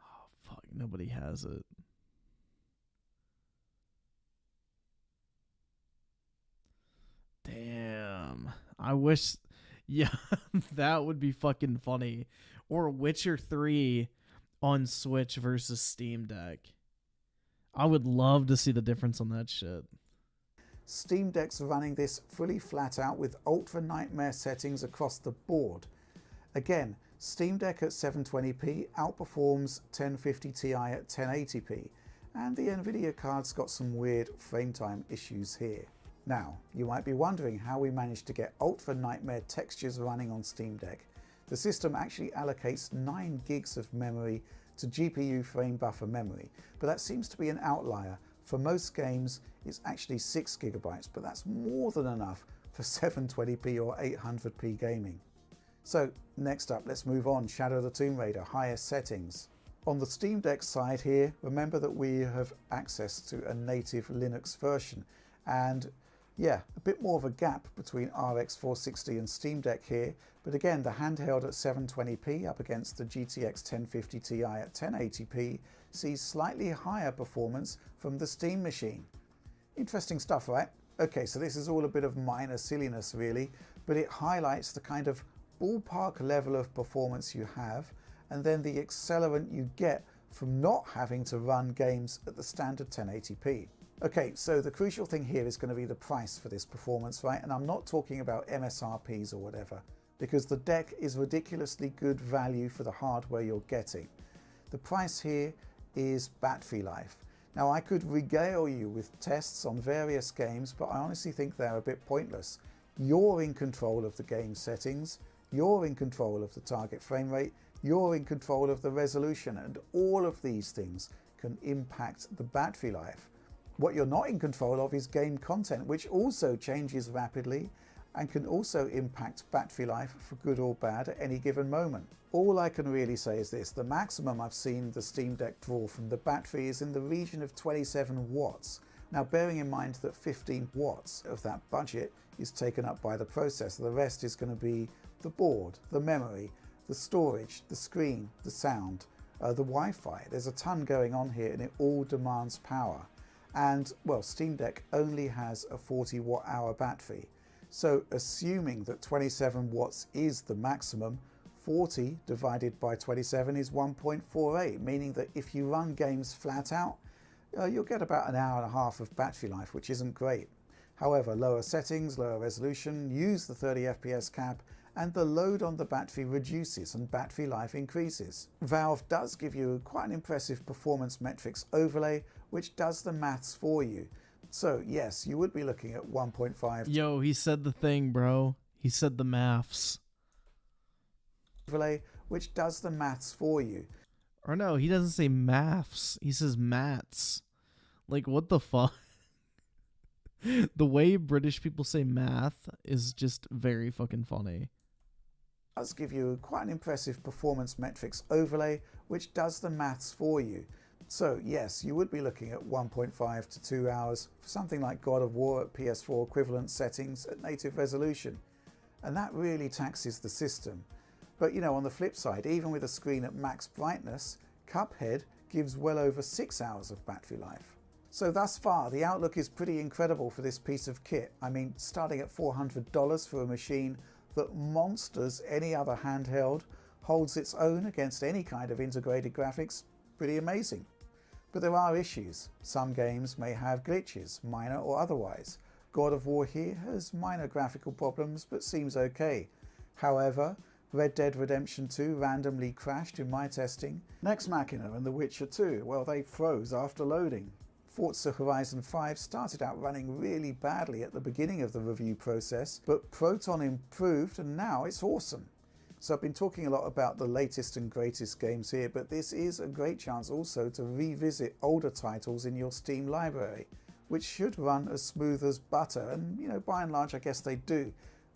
Oh, fuck, nobody has it. Damn. I wish... Yeah, that would be fucking funny. Or Witcher 3 on Switch versus Steam Deck. I would love to see the difference on that shit. Steam Deck's running this fully flat out with Ultra Nightmare settings across the board. Again, Steam Deck at 720p outperforms 1050 Ti at 1080p, and the Nvidia card's got some weird frame time issues here. Now, you might be wondering how we managed to get Ultra Nightmare textures running on Steam Deck. The system actually allocates 9 gigs of memory to GPU frame buffer memory, but that seems to be an outlier. For most games, it's actually 6 gigabytes, but that's more than enough for 720p or 800p gaming. So, next up, let's move on. Shadow of the Tomb Raider, highest settings. On the Steam Deck side here, remember that we have access to a native Linux version, and yeah, a bit more of a gap between RX 460 and Steam Deck here, but again, the handheld at 720p up against the GTX 1050 Ti at 1080p sees slightly higher performance from the Steam machine. Interesting stuff, right? Okay, so this is all a bit of minor silliness really, but it highlights the kind of ballpark level of performance you have, and then the accelerant you get from not having to run games at the standard 1080p. Okay, so the crucial thing here is going to be the price for this performance, right? And I'm not talking about MSRPs or whatever, because the deck is ridiculously good value for the hardware you're getting. The price here is battery life. Now, I could regale you with tests on various games, but I honestly think they're a bit pointless. You're in control of the game settings, you're in control of the target frame rate, you're in control of the resolution, and all of these things can impact the battery life. What you're not in control of is game content, which also changes rapidly and can also impact battery life for good or bad at any given moment. All I can really say is this: the maximum I've seen the Steam Deck draw from the battery is in the region of 27 watts. Now, bearing in mind that 15 watts of that budget is taken up by the processor, the rest is going to be the board, the memory, the storage, the screen, the sound, the Wi-Fi. There's a ton going on here and it all demands power. And, well, Steam Deck only has a 40 watt-hour battery. So assuming that 27 watts is the maximum, 40 divided by 27 is 1.48, meaning that if you run games flat out, you'll get about an hour and a half of battery life, which isn't great. However, lower settings, lower resolution, use the 30 FPS cap, and the load on the battery reduces and battery life increases. Valve does give you quite an impressive performance metrics overlay, which does the maths for you. So yes, you would be looking at 1.5. Yo, he said the thing, bro. He said the maths. Overlay, which does the maths for you. Or no, he doesn't say maths. He says mats. Like, what the fuck? The way British people say math is just very fucking funny. Does give you quite an impressive performance metrics overlay, which does the maths for you. So yes, you would be looking at 1.5 to 2 hours for something like God of War at PS4 equivalent settings at native resolution. And that really taxes the system. But you know, on the flip side, even with a screen at max brightness, Cuphead gives well over 6 hours of battery life. So thus far, the outlook is pretty incredible for this piece of kit. I mean, starting at $400 for a machine that monsters any other handheld, holds its own against any kind of integrated graphics, pretty amazing. But there are issues. Some games may have glitches, minor or otherwise. God of War here has minor graphical problems, but seems okay. However, Red Dead Redemption 2 randomly crashed in my testing. Nex Machina and The Witcher 2, well, they froze after loading. Forza Horizon 5 started out running really badly at the beginning of the review process, but Proton improved and now it's awesome. So I've been talking a lot about the latest and greatest games here, but this is a great chance also to revisit older titles in your Steam library, which should run as smooth as butter, and you know, by and large I guess they do.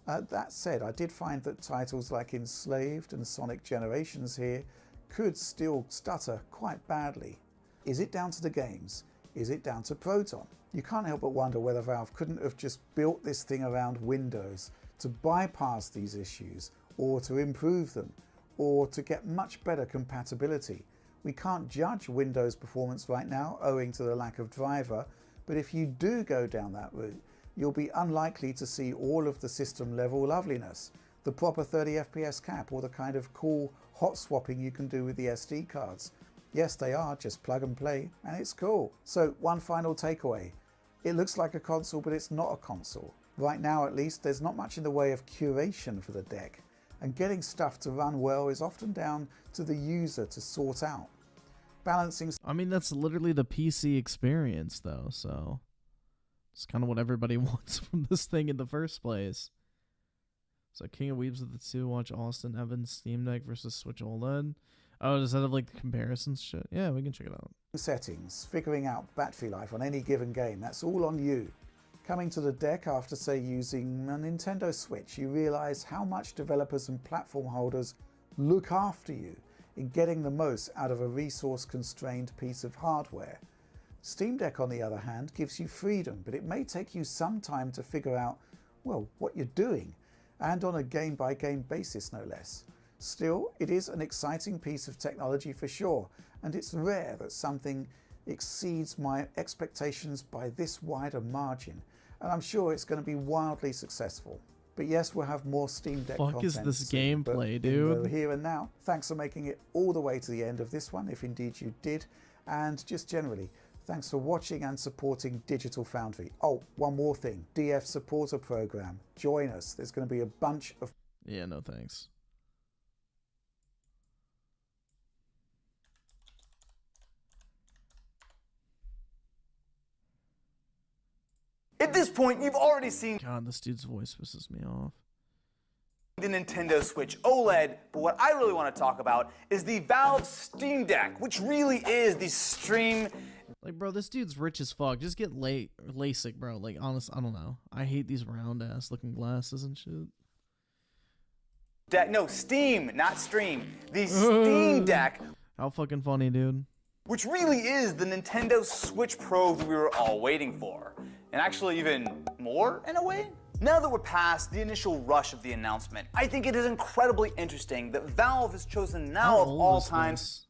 That said, I did find that titles like Enslaved and Sonic Generations here could still stutter quite badly. Is it down to the games? Is it down to Proton? You can't help but wonder whether Valve couldn't have just built this thing around Windows to bypass these issues, or to improve them, or to get much better compatibility. We can't judge Windows performance right now owing to the lack of driver, but if you do go down that route, you'll be unlikely to see all of the system level loveliness, the proper 30 FPS cap, or the kind of cool hot swapping you can do with the SD cards. Yes, they are, just plug and play, and it's cool. So one final takeaway. It looks like a console, but it's not a console. Right now, at least, there's not much in the way of curation for the deck, and getting stuff to run well is often down to the user to sort out. Balancing... I mean, that's literally the PC experience, though, so... It's kind of what everybody wants from this thing in the first place. So King of Weebs with the 2, watch Austin Evans Steam Deck versus Switch OLED. Oh, does that have like the comparisons shit? Yeah, we can check it out. Settings, figuring out battery life on any given game, that's all on you. Coming to the deck after, say, using a Nintendo Switch, you realize how much developers and platform holders look after you in getting the most out of a resource-constrained piece of hardware. Steam Deck, on the other hand, gives you freedom, but it may take you some time to figure out, well, what you're doing, and on a game-by-game basis, no less. Still, it is an exciting piece of technology for sure, and it's rare that something exceeds my expectations by this wide a margin, and I'm sure it's going to be wildly successful. But yes, we'll have more Steam Deck content. Fuck is this soon, gameplay, dude? Here and now, thanks for making it all the way to the end of this one, if indeed you did, and just generally, thanks for watching and supporting Digital Foundry. Oh, one more thing, DF Supporter Program. Join us. There's going to be a bunch of... Yeah, no thanks. At this point, you've already seen God, this dude's voice pisses me off. the Nintendo Switch OLED, but what I really want to talk about is the Valve Steam Deck, which really is the stream... Like, bro, this dude's rich as fuck. Just get LASIK, bro. Like, honest, I don't know. I hate these round-ass looking glasses and shit. No, Steam, not Stream. The Steam Deck. How fucking funny, dude. Which really is the Nintendo Switch Pro that we were all waiting for. And actually even more, in a way. Now that we're past the initial rush of the announcement, I think it is incredibly interesting that Valve has chosen now of all times.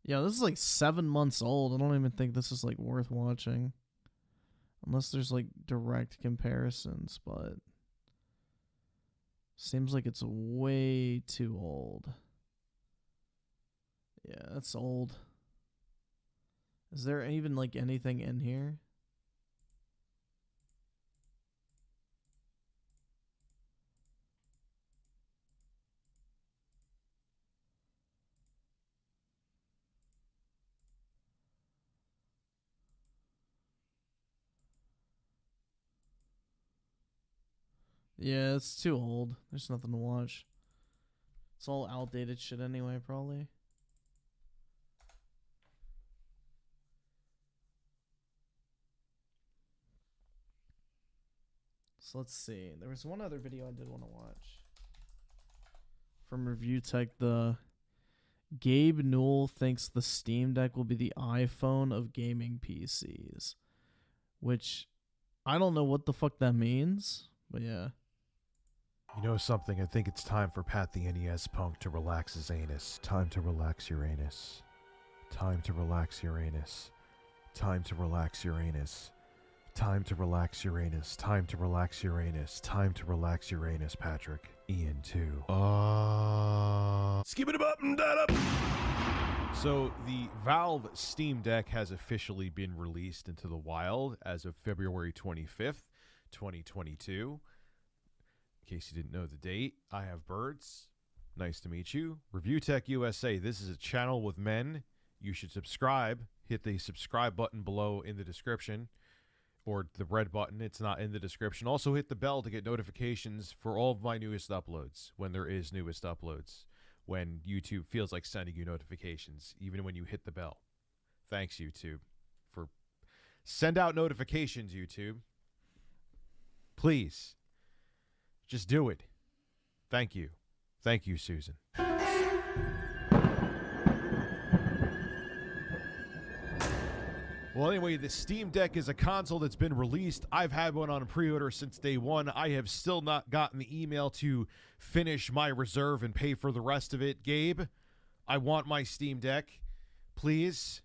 Yeah, this is like 7 months old. I don't even think this is like worth watching. Unless there's like direct comparisons, but seems like it's way too old. Yeah, that's old. Is there even like anything in here? Yeah, it's too old. There's nothing to watch. It's all outdated shit anyway, probably. So let's see. There was one other video I did want to watch. From ReviewTech, the Gabe Newell thinks the Steam Deck will be the iPhone of gaming PCs. Which, I don't know what the fuck that means, but yeah. You know something? I think it's time for Pat the NES punk to relax his anus. Time to relax your anus. Time to relax your anus. Time to relax your anus. Time to relax your anus. Time to relax your anus. Time to relax your anus, Patrick. Ian, too. Skip it up and that up. So the Valve Steam Deck has officially been released into the wild as of February 25th, 2022. In case you didn't know the date, I have birds. Nice to meet you. ReviewTechUSA. This is a channel with men. You should subscribe. Hit the subscribe button below in the description, or the red button. It's not in the description. Also hit the bell to get notifications for all of my newest uploads, when there is newest uploads, when YouTube feels like sending you notifications, even when you hit the bell. Thanks, YouTube, for send out notifications, YouTube. Please. Just do it. Thank you. Thank you, Susan. Well, anyway, the Steam Deck is a console that's been released. I've had one on pre-order since day one. I have still not gotten the email to finish my reserve and pay for the rest of it. Gabe, I want my Steam Deck. Please.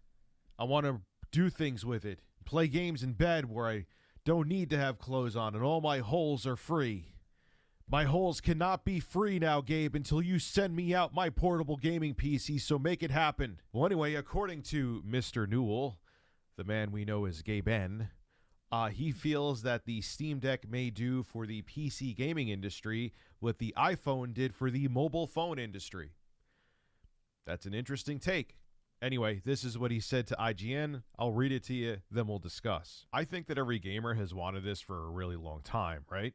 I want to do things with it. Play games in bed where I don't need to have clothes on and all my holes are free. My holes cannot be free now, Gabe, until you send me out my portable gaming PC, so make it happen. Well, anyway, according to Mr. Newell, the man we know as Gabe N, he feels that the Steam Deck may do for the PC gaming industry what the iPhone did for the mobile phone industry. That's an interesting take. Anyway, this is what he said to IGN. I'll read it to you, then we'll discuss. I think that every gamer has wanted this for a really long time, right?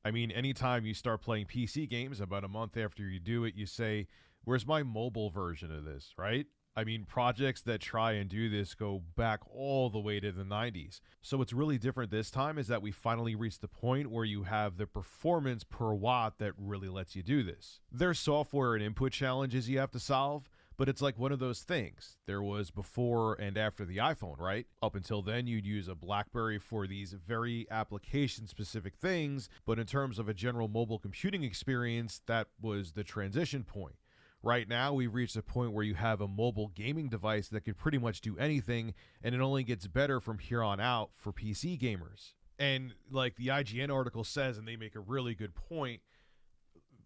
I mean, anytime you start playing PC games, about a month after you do it, you say, where's my mobile version of this, right? I mean, projects that try and do this go back all the way to the 90s. So what's really different this time is that we finally reached the point where you have the performance per watt that really lets you do this. There's software and input challenges you have to solve, but it's like one of those things. There was before and after the iPhone, right? Up until then, you'd use a BlackBerry for these very application-specific things, but in terms of a general mobile computing experience, that was the transition point. Right now, we've reached a point where you have a mobile gaming device that could pretty much do anything, and it only gets better from here on out for PC gamers. And like the IGN article says, and they make a really good point,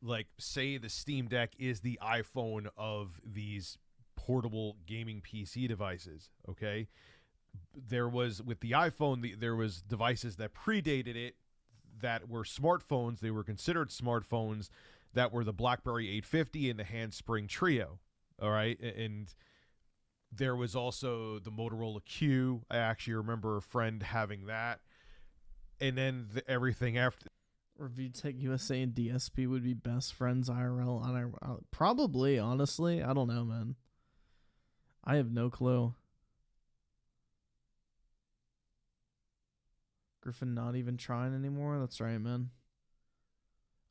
like, say the Steam Deck is the iPhone of these portable gaming PC devices, okay? There was, with the iPhone, there was devices that predated it that were smartphones. They were considered smartphones that were the BlackBerry 850 and the Handspring Trio, all right? And there was also the Motorola Q. I actually remember a friend having that. And then everything after... ReviewTechUSA and DSP would be best friends IRL on probably, honestly. I don't know, man. I have no clue. Griffin not even trying anymore? That's right, man.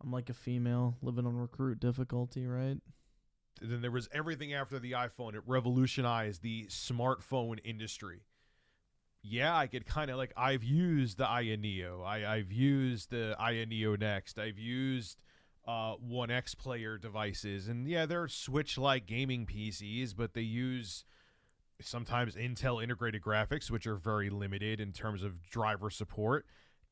I'm like a female living on recruit difficulty, right? Then there was everything after the iPhone. It revolutionized the smartphone industry. yeah, I could kind of like, I've used the Aya Neo. I've used the Aya Neo Next. I've used One X player devices. And yeah, they're Switch-like gaming PCs, but they use sometimes Intel integrated graphics, which are very limited in terms of driver support.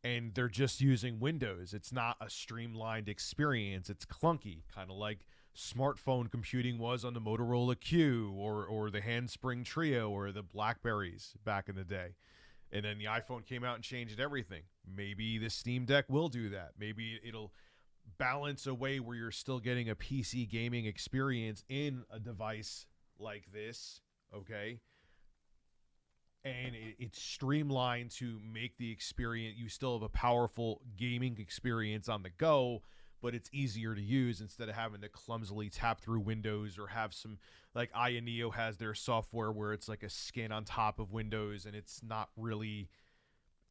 And they're just using Windows. It's not a streamlined experience. It's clunky, kind of like smartphone computing was on the Motorola Q or the Handspring Trio or the Blackberries back in the day. And then the iPhone came out and changed everything. Maybe the Steam Deck will do that. Maybe it'll balance a way where you're still getting a PC gaming experience in a device like this, okay? And it's streamlined to make the experience, you still have a powerful gaming experience on the go, but it's easier to use instead of having to clumsily tap through Windows or have some, like Aya Neo has their software where it's like a skin on top of Windows, and it's not really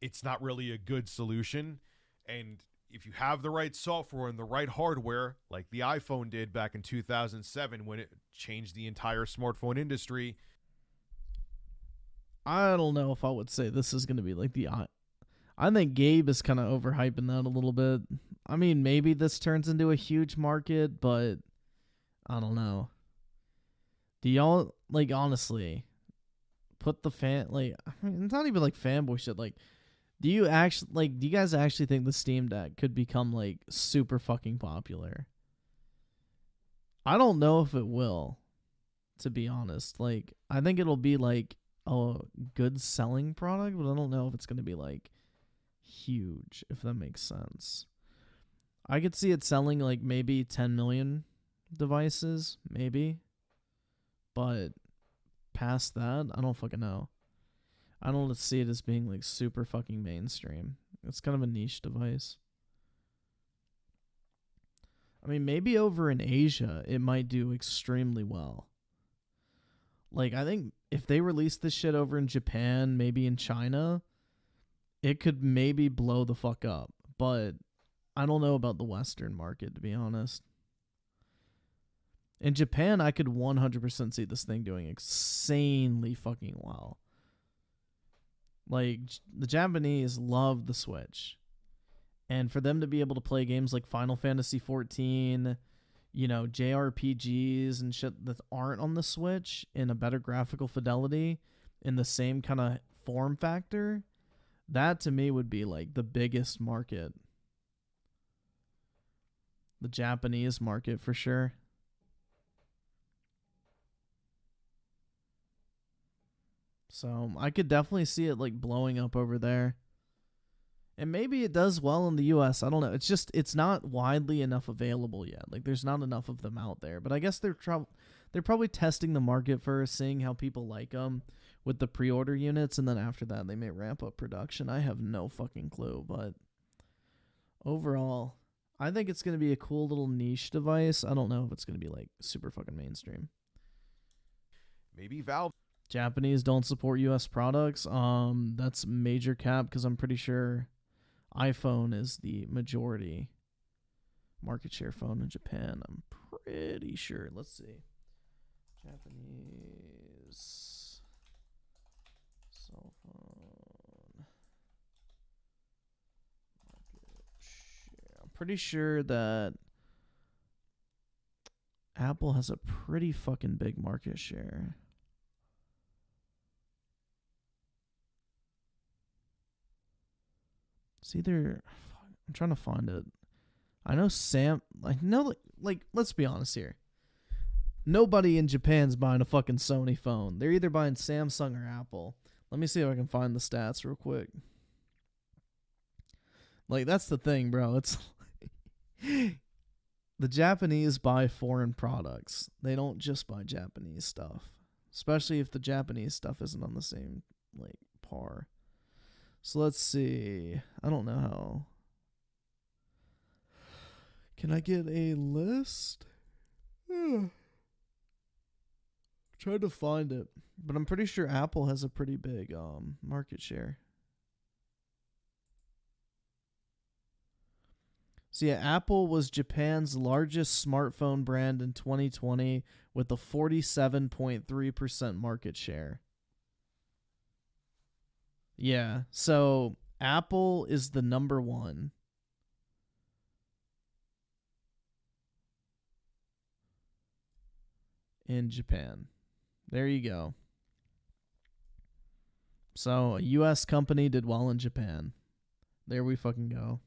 a good solution. And if you have the right software and the right hardware, like the iPhone did back in 2007 when it changed the entire smartphone industry, I don't know if I would say this is going to be like the... I think Gabe is kind of overhyping that a little bit. I mean, maybe this turns into a huge market, but I don't know. Do y'all, like, honestly, put the I mean, it's not even like fanboy shit. Like, do you guys actually think the Steam Deck could become, like, super fucking popular? I don't know if it will, to be honest. Like, I think it'll be, like, a good selling product, but I don't know if it's going to be, like, huge, if that makes sense. I could see it selling like maybe 10 million devices, maybe. But past that, I don't fucking know. I don't see it as being like super fucking mainstream. It's kind of a niche device. I mean, maybe over in Asia, it might do extremely well. Like, I think if they release this shit over in Japan, maybe in China, it could maybe blow the fuck up. But I don't know about the Western market, to be honest. In Japan, I could 100% see this thing doing insanely fucking well. Like, the Japanese love the Switch. And for them to be able to play games like Final Fantasy XIV, you know, JRPGs and shit that aren't on the Switch in a better graphical fidelity, in the same kind of form factor, that to me would be like the biggest market. The Japanese market for sure. So I could definitely see it like blowing up over there. And maybe it does well in the US. I don't know. It's not widely enough available yet. Like, there's not enough of them out there. But I guess they're probably testing the market first, seeing how people like them with the pre-order units, and then after that they may ramp up production. I have no fucking clue, but overall, I think it's going to be a cool little niche device. I don't know if it's going to be like super fucking mainstream. Maybe Valve. Japanese don't support US products. That's major cap because I'm pretty sure iPhone is the majority market share phone in Japan. I'm pretty sure. Let's see. Japanese cell phone market share. I'm pretty sure that Apple has a pretty fucking big market share. It's either, I'm trying to find it. I know let's be honest here. Nobody in Japan's buying a fucking Sony phone. They're either buying Samsung or Apple. Let me see if I can find the stats real quick. Like, that's the thing, bro. It's the Japanese buy foreign products. They don't just buy Japanese stuff. Especially if the Japanese stuff isn't on the same, like, par. So let's see. I don't know how. Can I get a list? Tried to find it, but I'm pretty sure Apple has a pretty big market share. So yeah, Apple was Japan's largest smartphone brand in 2020 with a 47.3% market share. Yeah. So Apple is the number one. In Japan. There you go. So a US company did well in Japan. There we fucking go.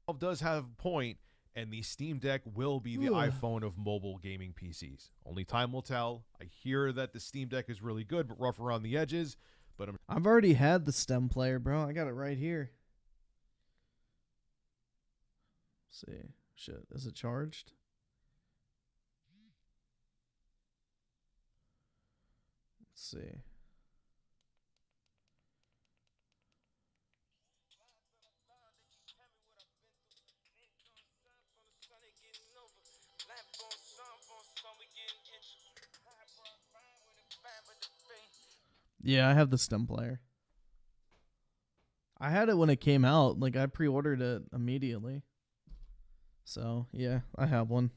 Valve does have a point, and the Steam Deck will be the iPhone of mobile gaming PCs. Only time will tell. I hear that the Steam Deck is really good, but rough around the edges. But I've already had the stem player, bro. I got it right here. Let's see. Shit, is it charged? Let's see. Yeah, I have the stem player. I had it when it came out. Like, I pre-ordered it immediately. So, yeah, I have one.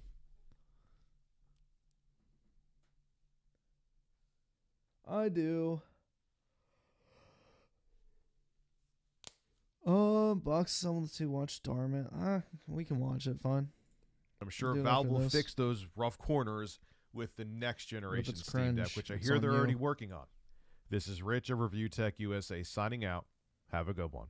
I do. Box someone to watch Dhar Mann. We can watch it, fine. I'm sure Valve will fix those rough corners with the next generation Steam Deck, which I hear they're already working on. This is Rich of ReviewTechUSA signing out. Have a good one.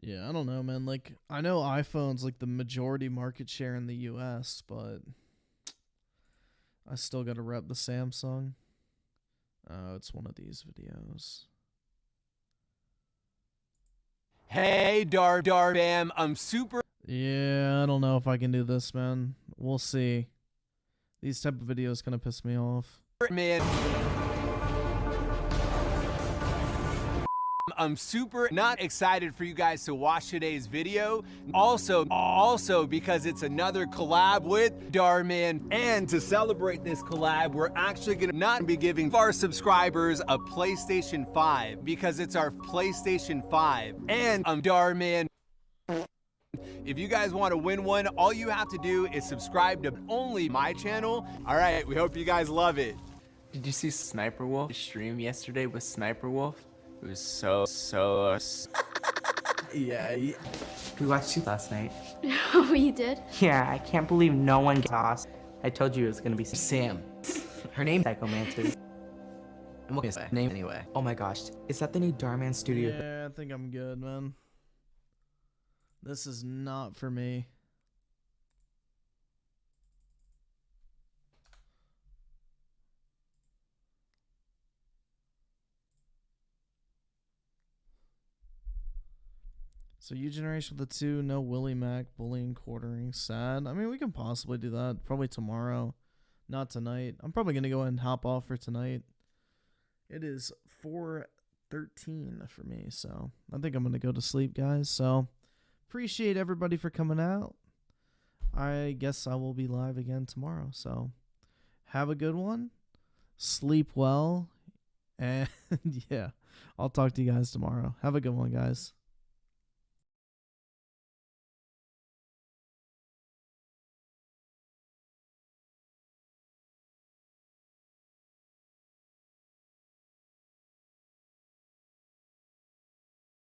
Yeah, I don't know, man. Like, I know iPhone's like the majority market share in the US, but I still got to rep the Samsung. Oh, it's one of these videos. Hey, Dhar Bam, I'm super. Yeah, I don't know if I can do this, man. We'll see. These type of videos kind of piss me off. Man, I'm super not excited for you guys to watch today's video. Also because it's another collab with Dhar Mann. And to celebrate this collab, we're actually gonna not be giving our subscribers a PlayStation 5 because it's our PlayStation 5. And Dhar Mann. If you guys want to win one, all you have to do is subscribe to only my channel. All right, we hope you guys love it. Did you see Sniper Wolf stream yesterday with Sniper Wolf? It was so yeah. We watched you last night. Oh, you did? Yeah, I can't believe no one tossed. I told you it was gonna be Sam. Her name's Psychomancer. I'm okay with that name anyway. Oh my gosh, is that the new Dhar Mann studio? Yeah, I think I'm good, man. This is not for me. So U generation with the 2, no Willie Mac, bullying, quartering, sad. I mean, we can possibly do that probably tomorrow, not tonight. I'm probably gonna go ahead and hop off for tonight. It is 4:13 for me, so I think I'm gonna go to sleep, guys. So appreciate everybody for coming out. I guess I will be live again tomorrow. So have a good one. Sleep well. And yeah, I'll talk to you guys tomorrow. Have a good one, guys.